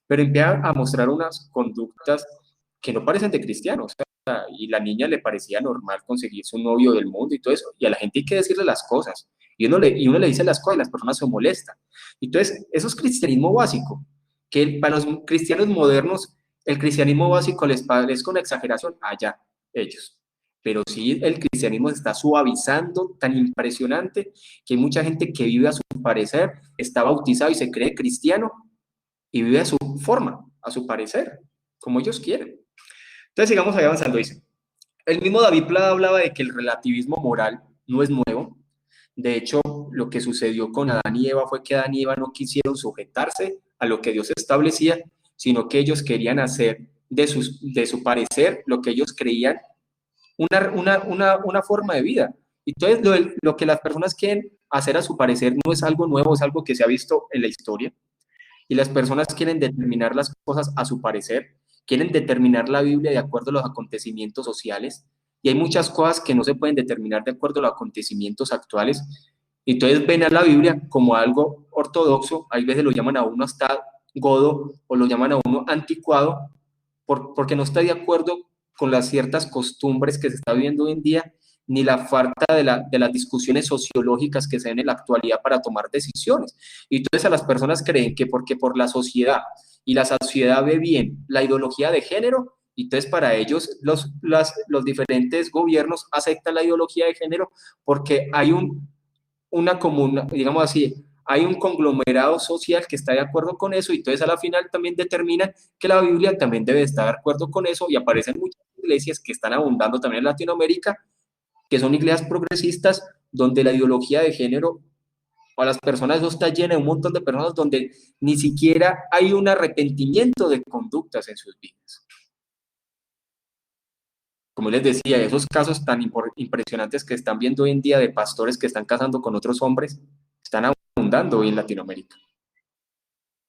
Pero empieza a mostrar unas conductas que no parecen de cristianos, o sea, y la niña le parecía normal conseguirse un novio del mundo y todo eso, y a la gente hay que decirle las cosas, y uno le dice las cosas y las personas se molestan. Entonces, eso es cristianismo básico, que para los cristianos modernos, el cristianismo básico les parece una exageración, allá ellos. Pero sí, el cristianismo se está suavizando tan impresionante que hay mucha gente que vive a su parecer, está bautizado y se cree cristiano, y vive a su forma, a su parecer, como ellos quieren. Entonces sigamos ahí avanzando, dice. El mismo David Plata hablaba de que el relativismo moral no es nuevo. De hecho, lo que sucedió con Adán y Eva fue que Adán y Eva no quisieron sujetarse a lo que Dios establecía, sino que ellos querían hacer de su parecer lo que ellos creían una forma de vida. Entonces, lo que las personas quieren hacer a su parecer no es algo nuevo, es algo que se ha visto en la historia. Y las personas quieren determinar las cosas a su parecer, quieren determinar la Biblia de acuerdo a los acontecimientos sociales, y hay muchas cosas que no se pueden determinar de acuerdo a los acontecimientos actuales. Entonces ven a la Biblia como algo ortodoxo, hay veces lo llaman a uno hasta godo o lo llaman a uno anticuado, porque no está de acuerdo con las ciertas costumbres que se está viviendo hoy en día, ni la falta de las discusiones sociológicas que se ven en la actualidad para tomar decisiones. Y entonces a las personas creen que porque por la sociedad y la sociedad ve bien la ideología de género, entonces para ellos los diferentes gobiernos aceptan la ideología de género porque hay una comuna, digamos así, hay un conglomerado social que está de acuerdo con eso, y entonces a la final también determinan que la Biblia también debe estar de acuerdo con eso, y aparecen muchas iglesias que están abundando también en Latinoamérica, que son iglesias progresistas, donde la ideología de género a las personas eso está llena de un montón de personas donde ni siquiera hay un arrepentimiento de conductas en sus vidas. Como les decía, esos casos tan impresionantes que están viendo hoy en día de pastores que están casando con otros hombres, están abundando hoy en Latinoamérica.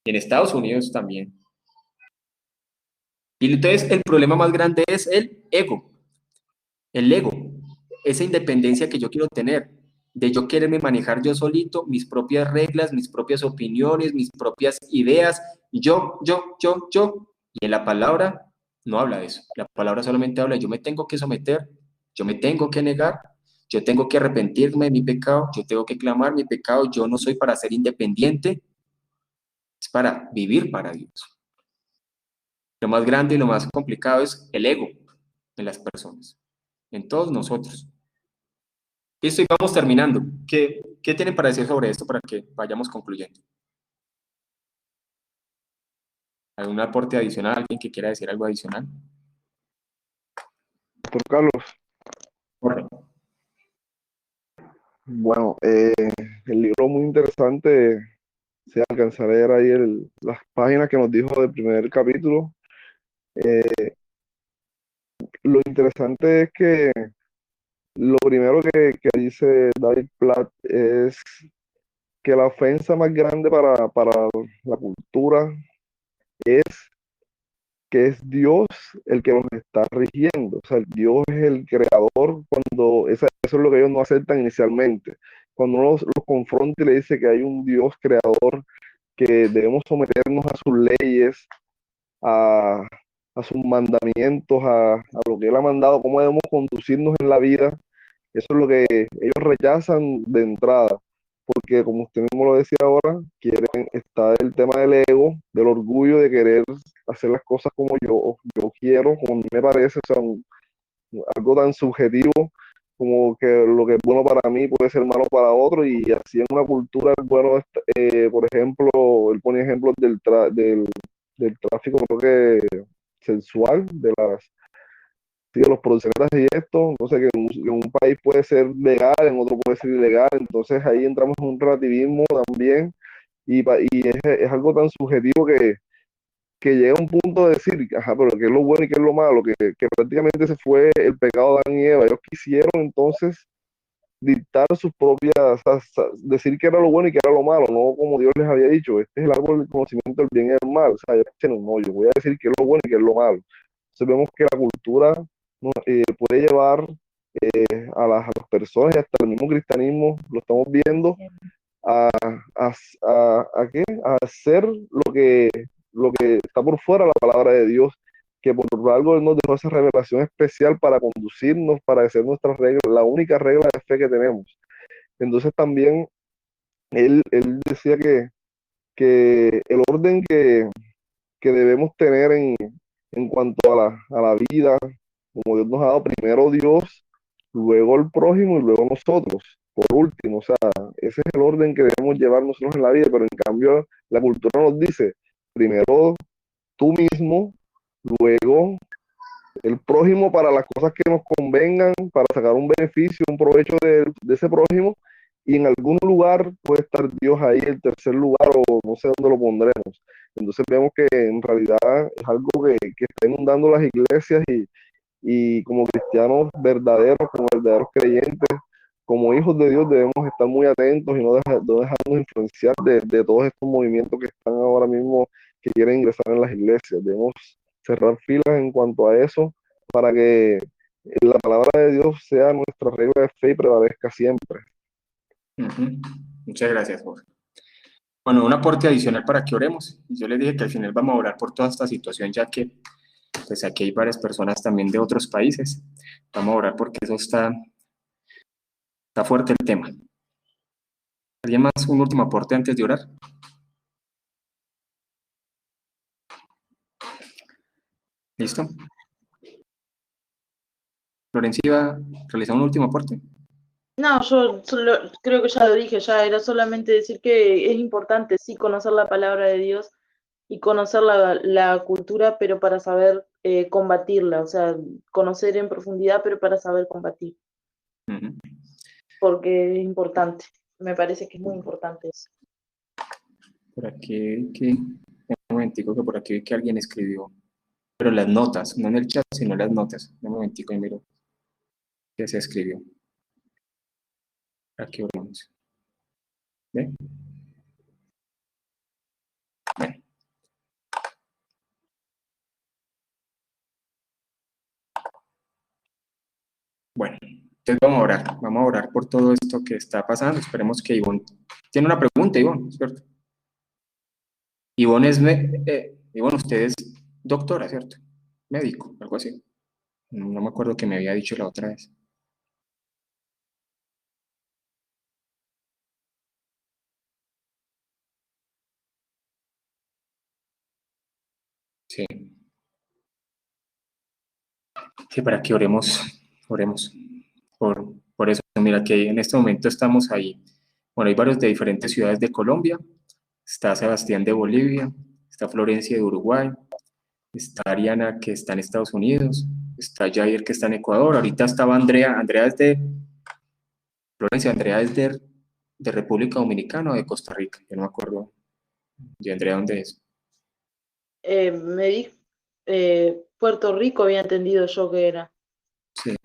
Y en Estados Unidos también. Y entonces el problema más grande es el ego, esa independencia que yo quiero tener, de yo quererme manejar yo solito, mis propias reglas, mis propias opiniones, mis propias ideas, yo. Y en la palabra no habla de eso. La palabra solamente habla de yo me tengo que someter, yo me tengo que negar, yo tengo que arrepentirme de mi pecado, yo tengo que clamar mi pecado, yo no soy para ser independiente, es para vivir para Dios. Lo más grande y lo más complicado es el ego en las personas, en todos nosotros. Listo, y vamos terminando. ¿Qué tienen para decir sobre esto para que vayamos concluyendo? ¿Algún aporte adicional? ¿Alguien que quiera decir algo adicional? Pastor Carlos. Jorge. Bueno, el libro muy interesante, se alcanzará a leer ahí las páginas que nos dijo del primer capítulo. Lo interesante es que lo primero que dice David Platt es que la ofensa más grande para la cultura es que es Dios el que nos está rigiendo. O sea, Dios es el creador cuando eso es lo que ellos no aceptan inicialmente. Cuando uno los confronta y le dice que hay un Dios creador, que debemos someternos a sus leyes, a, a sus mandamientos, a lo que Él ha mandado, cómo debemos conducirnos en la vida, eso es lo que ellos rechazan de entrada, porque como usted mismo lo decía ahora, está el tema del ego, del orgullo de querer hacer las cosas como yo quiero, como a mí me parece, o sea, algo tan subjetivo como que lo que es bueno para mí puede ser malo para otro, y así en una cultura es bueno, por ejemplo, él pone ejemplos del tráfico, creo que sexual, de los proxenetas y esto, entonces que en un país puede ser legal, en otro puede ser ilegal, entonces ahí entramos en un relativismo también, y es algo tan subjetivo que llega a un punto de decir, ajá, pero qué es lo bueno y qué es lo malo, que prácticamente se fue el pecado de Adán y Eva. Ellos quisieron entonces dictar sus propias, o sea, decir que era lo bueno y que era lo malo, no como Dios les había dicho, este es el árbol del conocimiento del bien y del mal. O sea, ellos dicen, no, yo voy a decir qué es lo bueno y qué es lo malo. Entonces vemos que la cultura puede llevar a las personas, y hasta el mismo cristianismo, lo estamos viendo, a, ¿qué? A hacer lo que está por fuera de la palabra de Dios, que por algo Él nos dejó esa revelación especial para conducirnos, para hacer nuestra regla, la única regla de fe que tenemos. Entonces también él decía que el orden que debemos tener en cuanto a la vida, como Dios nos ha dado, primero Dios, luego el prójimo y luego nosotros, por último. O sea, ese es el orden que debemos llevar nosotros en la vida, pero en cambio la cultura nos dice, primero tú mismo, luego el prójimo para las cosas que nos convengan, para sacar un beneficio, un provecho de ese prójimo, y en algún lugar puede estar Dios ahí, el tercer lugar, o no sé dónde lo pondremos. Entonces vemos que en realidad es algo que está inundando las iglesias, y como cristianos verdaderos, como verdaderos creyentes, como hijos de Dios, debemos estar muy atentos y no dejarnos influenciar de todos estos movimientos que están ahora mismo, que quieren ingresar en las iglesias. Debemos cerrar filas en cuanto a eso, para que la palabra de Dios sea nuestra regla de fe y prevalezca siempre. Muchas gracias, Jorge. Bueno, un aporte adicional para que oremos. Yo les dije que al final vamos a orar por toda esta situación, ya que pues aquí hay varias personas también de otros países. Vamos a orar porque eso está fuerte el tema. ¿Alguien más? Un último aporte antes de orar. ¿Listo? Florencia iba a realizar un último aporte. No, yo creo que ya lo dije, ya era solamente decir que es importante, sí, conocer la palabra de Dios y conocer la cultura, pero para saber combatirla, o sea, conocer en profundidad, pero para saber combatir, porque es importante, me parece que es muy importante eso. Por aquí, un momentico, que por aquí vi que alguien escribió, pero las notas, no en el chat, sino las notas. Un momentico y miro qué se escribió. Aquí oramos. ¿Ve? Bueno. Bueno, entonces vamos a orar por todo esto que está pasando. Esperemos que Ivonne tiene una pregunta, Ivonne, ¿cierto? Ivonne Ivonne, usted es doctora, ¿cierto? Médico, algo así. No me acuerdo que me había dicho la otra vez. Sí. Sí, para que oremos por eso. Mira que en este momento estamos ahí. Bueno, hay varios de diferentes ciudades de Colombia. Está Sebastián de Bolivia, está Florencia de Uruguay, está Ariana que está en Estados Unidos, está Jair que está en Ecuador, ahorita estaba Andrea, Andrea es de Florencia, Andrea es de República Dominicana o de Costa Rica, yo no me acuerdo de Andrea dónde es. Me di Puerto Rico había entendido yo que era. Sí,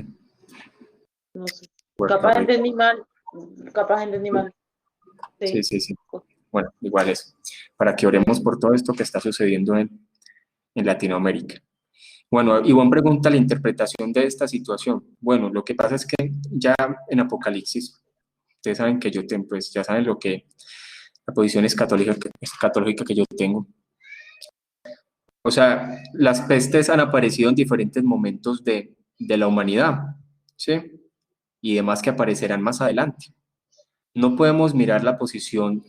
No sé. Puerto Capaz Rico. entendí mal. Capaz entendí mal. Sí, sí, sí. Bueno, igual es, para que oremos por todo esto que está sucediendo en Latinoamérica. Bueno, Iván pregunta la interpretación de esta situación. Bueno, lo que pasa es que ya en Apocalipsis, ustedes saben que yo tengo, pues ya saben lo que, la posición escatológica que yo tengo. O sea, las pestes han aparecido en diferentes momentos de la humanidad, ¿sí? Y demás que aparecerán más adelante. No podemos mirar la posición,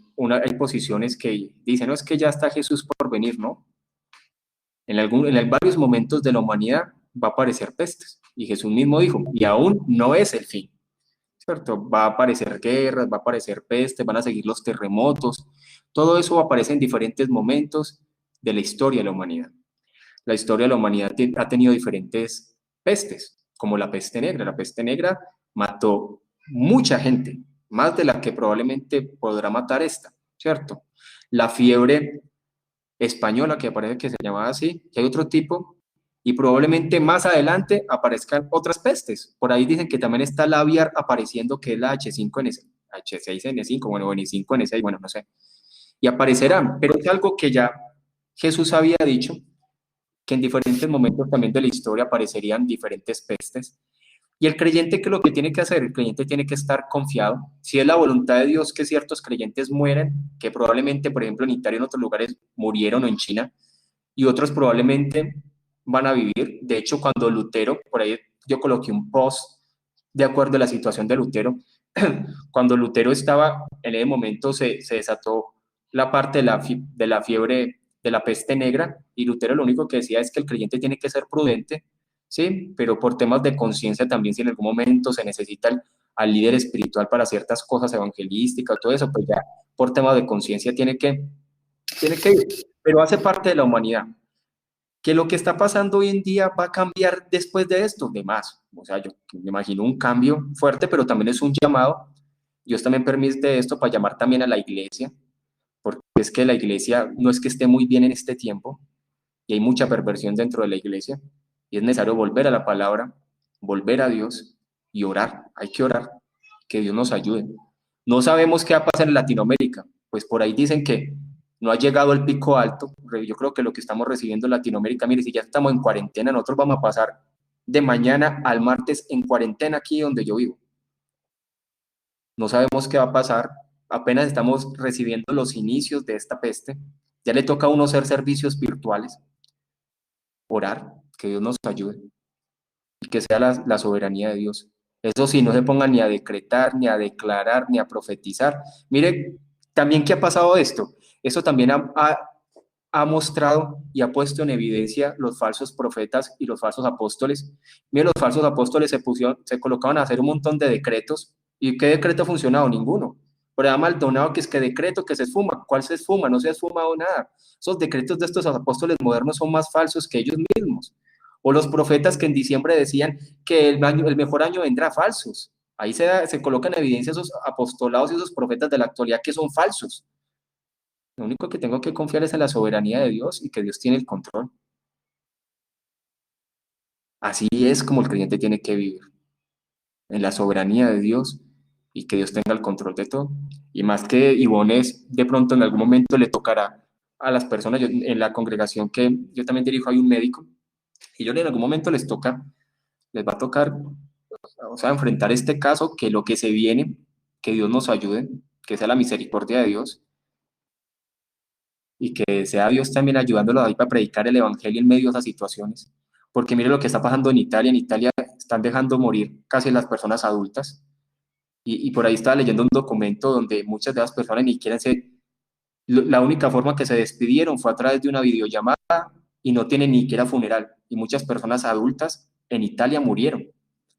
hay posiciones que dicen, no, es que ya está Jesús por venir, ¿no? En varios momentos de la humanidad va a aparecer pestes. Y Jesús mismo dijo, y aún no es el fin, ¿cierto? Va a aparecer guerras, va a aparecer pestes, van a seguir los terremotos. Todo eso aparece en diferentes momentos de la historia de la humanidad. La historia de la humanidad ha tenido diferentes pestes, como la peste negra. La peste negra mató mucha gente, más de la que probablemente podrá matar esta, ¿cierto? La fiebre española, que parece que se llamaba así, que hay otro tipo, y probablemente más adelante aparezcan otras pestes. Por ahí dicen que también está la aviar apareciendo, que es la H5N6, H6N5, bueno, o N5N6, bueno, no sé. Y aparecerán, pero es algo que ya Jesús había dicho, que en diferentes momentos también de la historia aparecerían diferentes pestes. Y el creyente, ¿qué es lo que tiene que hacer? El creyente tiene que estar confiado. Si es la voluntad de Dios que ciertos creyentes mueren, que probablemente, por ejemplo, en Italia y en otros lugares murieron, o en China, y otros probablemente van a vivir. De hecho, cuando Lutero, por ahí yo coloqué un post de acuerdo a la situación de Lutero, cuando Lutero estaba, en ese momento se desató la parte de la fiebre de la peste negra, y Lutero lo único que decía es que el creyente tiene que ser prudente, ¿sí? Pero por temas de conciencia también, si en algún momento se necesita al líder espiritual para ciertas cosas evangelísticas, todo eso, pues ya por temas de conciencia tiene que ir, pero hace parte de la humanidad. Que lo que está pasando hoy en día va a cambiar después de esto, de más. O sea, yo me imagino un cambio fuerte, pero también es un llamado. Dios también permite esto para llamar también a la iglesia, porque es que la iglesia no es que esté muy bien en este tiempo, y hay mucha perversión dentro de la iglesia, y es necesario volver a la palabra, volver a Dios y orar. Hay que orar, que Dios nos ayude. No sabemos qué va a pasar en Latinoamérica, pues por ahí dicen que no ha llegado el pico alto. Yo creo que lo que estamos recibiendo en Latinoamérica, mire, si ya estamos en cuarentena, nosotros vamos a pasar de mañana al martes en cuarentena aquí donde yo vivo. No sabemos qué va a pasar, apenas estamos recibiendo los inicios de esta peste, ya le toca a uno hacer servicios virtuales, orar, que Dios nos ayude y que sea la soberanía de Dios. Eso sí, no se pongan ni a decretar, ni a declarar, ni a profetizar. Mire, también qué ha pasado esto. Eso también ha mostrado y ha puesto en evidencia los falsos profetas y los falsos apóstoles. Mire, los falsos apóstoles se colocaban a hacer un montón de decretos. ¿Y qué decreto ha funcionado? Ninguno. Por ahí Maldonado, que es que decreto que se esfuma. ¿Cuál se esfuma? No se ha esfumado nada. Esos decretos de estos apóstoles modernos son más falsos que ellos mismos. O los profetas que en diciembre decían que el mejor año vendrá, falsos. Ahí se colocan en evidencia esos apostolados y esos profetas de la actualidad que son falsos. Lo único que tengo que confiar es en la soberanía de Dios y que Dios tiene el control. Así es como el creyente tiene que vivir, en la soberanía de Dios y que Dios tenga el control de todo. Y más que Ibones, de pronto en algún momento le tocará a las personas, en la congregación que yo también dirijo, hay un médico, y yo en algún momento les va a tocar, o sea, enfrentar este caso, que lo que se viene, que Dios nos ayude, que sea la misericordia de Dios, y que sea Dios también ayudándolo ahí para predicar el evangelio en medio de esas situaciones. Porque mire lo que está pasando en Italia están dejando morir casi las personas adultas, y por ahí estaba leyendo un documento donde muchas de las personas ni siquiera la única forma que se despidieron fue a través de una videollamada, y no tienen ni siquiera funeral, y muchas personas adultas en Italia murieron,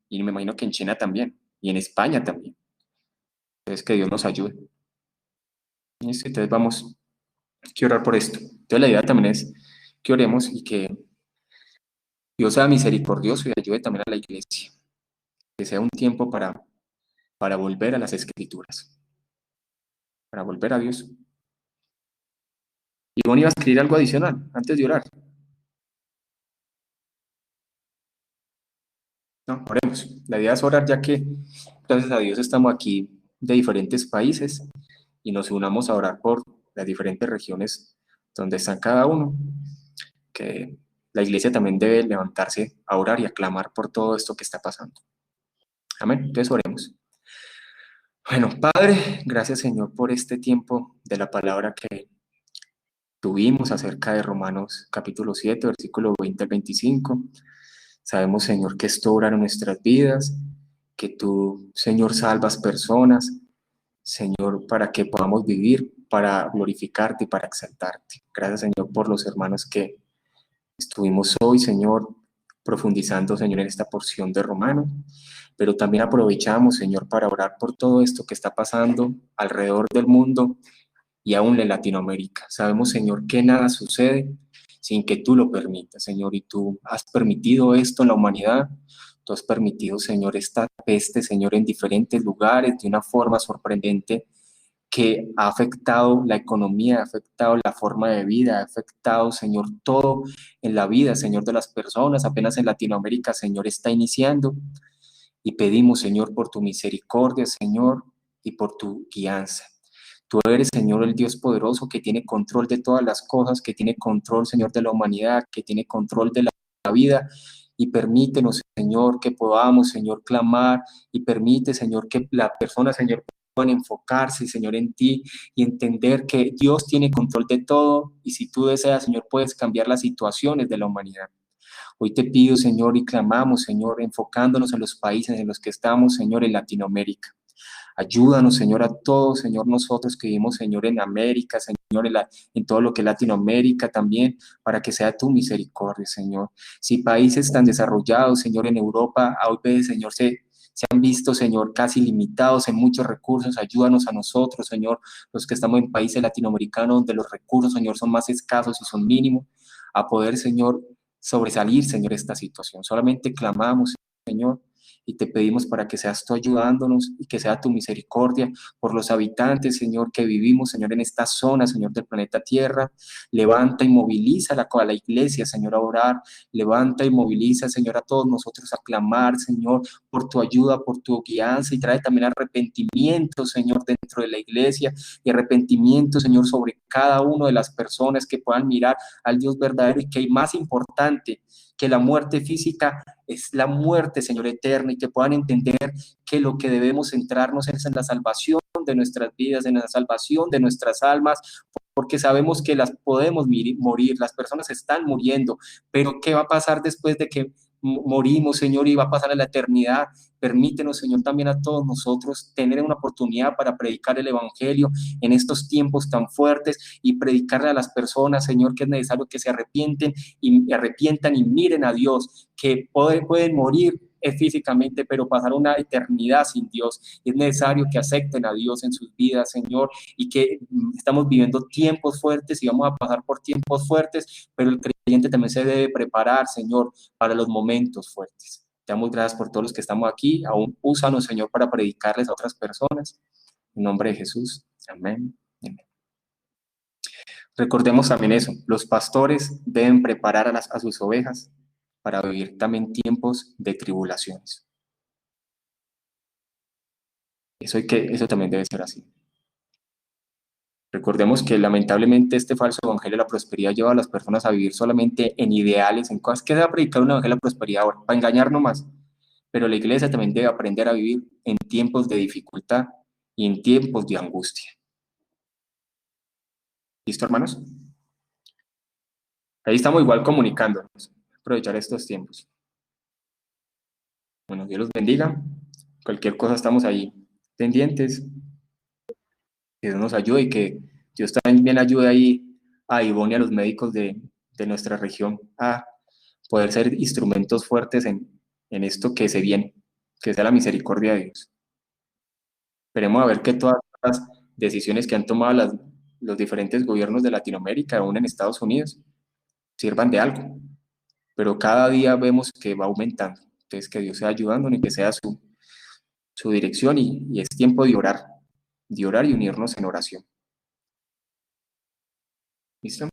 y me imagino que en China también, y en España también. Entonces que Dios nos ayude. Entonces vamos a orar por esto. Entonces la idea también es que oremos y que Dios sea misericordioso y ayude también a la iglesia, que sea un tiempo para volver a las Escrituras, para volver a Dios. Y Ivonne iba a escribir algo adicional antes de orar. No, oremos. La idea es orar, ya que gracias a Dios estamos aquí de diferentes países y nos unamos a orar por las diferentes regiones donde están cada uno, que la iglesia también debe levantarse a orar y a clamar por todo esto que está pasando. Amén. Entonces oremos. Bueno, Padre, gracias Señor por este tiempo de la palabra que tuvimos acerca de Romanos capítulo 7, versículo 20 al 25. Sabemos, Señor, que esto obra en nuestras vidas, que tú, Señor, salvas personas, Señor, para que podamos vivir, para glorificarte y para exaltarte. Gracias, Señor, por los hermanos que estuvimos hoy, Señor, profundizando, Señor, en esta porción de Romanos, pero también aprovechamos, Señor, para orar por todo esto que está pasando alrededor del mundo y aún en Latinoamérica. Sabemos, Señor, que nada sucede sin que tú lo permitas, Señor, y tú has permitido esto en la humanidad. Tú has permitido, Señor, esta peste, Señor, en diferentes lugares de una forma sorprendente que ha afectado la economía, ha afectado la forma de vida, ha afectado, Señor, todo en la vida, Señor, de las personas. Apenas en Latinoamérica, Señor, está iniciando y pedimos, Señor, por tu misericordia, Señor, y por tu guianza. Tú eres, Señor, el Dios poderoso que tiene control de todas las cosas, que tiene control, Señor, de la humanidad, que tiene control de la vida. Y permítenos, Señor, que podamos, Señor, clamar, y permite, Señor, que la persona, Señor, puedan enfocarse, Señor, en ti y entender que Dios tiene control de todo, y si tú deseas, Señor, puedes cambiar las situaciones de la humanidad. Hoy te pido, Señor, y clamamos, Señor, enfocándonos en los países en los que estamos, Señor, en Latinoamérica. Ayúdanos, Señor, a todos, Señor, nosotros que vivimos, Señor, en América, Señor, en todo lo que es Latinoamérica también, para que sea tu misericordia, Señor. Si países tan desarrollados, Señor, en Europa, hoy veces, Señor, se han visto, Señor, casi limitados en muchos recursos. Ayúdanos a nosotros, Señor, los que estamos en países latinoamericanos donde los recursos, Señor, son más escasos y son mínimos, a poder, Señor, sobresalir, Señor, esta situación. Solamente clamamos, Señor, y te pedimos para que seas tú ayudándonos y que sea tu misericordia por los habitantes, Señor, que vivimos, Señor, en esta zona, Señor, del planeta Tierra. Levanta y moviliza a la iglesia, Señor, a orar. Levanta y moviliza, Señor, a todos nosotros a clamar, Señor, por tu ayuda, por tu guianza, y trae también arrepentimiento, Señor, dentro de la iglesia, y arrepentimiento, Señor, sobre cada una de las personas, que puedan mirar al Dios verdadero, y que hay más importante que la muerte física es la muerte, Señor, eterna, y que puedan entender que lo que debemos centrarnos es en la salvación de nuestras vidas, en la salvación de nuestras almas, porque sabemos que las podemos morir, las personas están muriendo, pero ¿qué va a pasar después de que morimos, Señor, y va a pasar a la eternidad? Permítenos, Señor, también a todos nosotros tener una oportunidad para predicar el Evangelio en estos tiempos tan fuertes, y predicarle a las personas, Señor, que es necesario que se arrepientan y miren a Dios, que pueden morir físicamente, pero pasar una eternidad sin Dios. Es necesario que acepten a Dios en sus vidas, Señor, y que estamos viviendo tiempos fuertes y vamos a pasar por tiempos fuertes, pero el creyente también se debe preparar, Señor, para los momentos fuertes. Te damos gracias por todos los que estamos aquí. Aún úsanos, Señor, para predicarles a otras personas. En nombre de Jesús. Amén. Amén. Recordemos también eso, los pastores deben preparar a sus ovejas para vivir también tiempos de tribulaciones. Eso también debe ser así. Recordemos que lamentablemente este falso evangelio de la prosperidad lleva a las personas a vivir solamente en ideales, en cosas. ¿Qué se va a predicar un evangelio de la prosperidad ahora? Para engañar nomás. Pero la iglesia también debe aprender a vivir en tiempos de dificultad y en tiempos de angustia. ¿Listo, hermanos? Ahí estamos igual comunicándonos. Aprovechar estos tiempos. Bueno, Dios los bendiga. Cualquier cosa estamos ahí pendientes. Que Dios nos ayude, y que Dios también ayude ahí a Ivonne y a los médicos de nuestra región a poder ser instrumentos fuertes en esto que se viene, que sea la misericordia de Dios. Esperemos a ver que todas las decisiones que han tomado los diferentes gobiernos de Latinoamérica, aún en Estados Unidos, sirvan de algo, pero cada día vemos que va aumentando. Entonces, que Dios sea ayudándonos y que sea su dirección y es tiempo de orar y unirnos en oración. ¿Listo?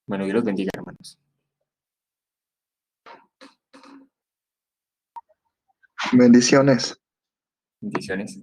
Bueno, Dios los bendiga, hermanos. Bendiciones. Bendiciones.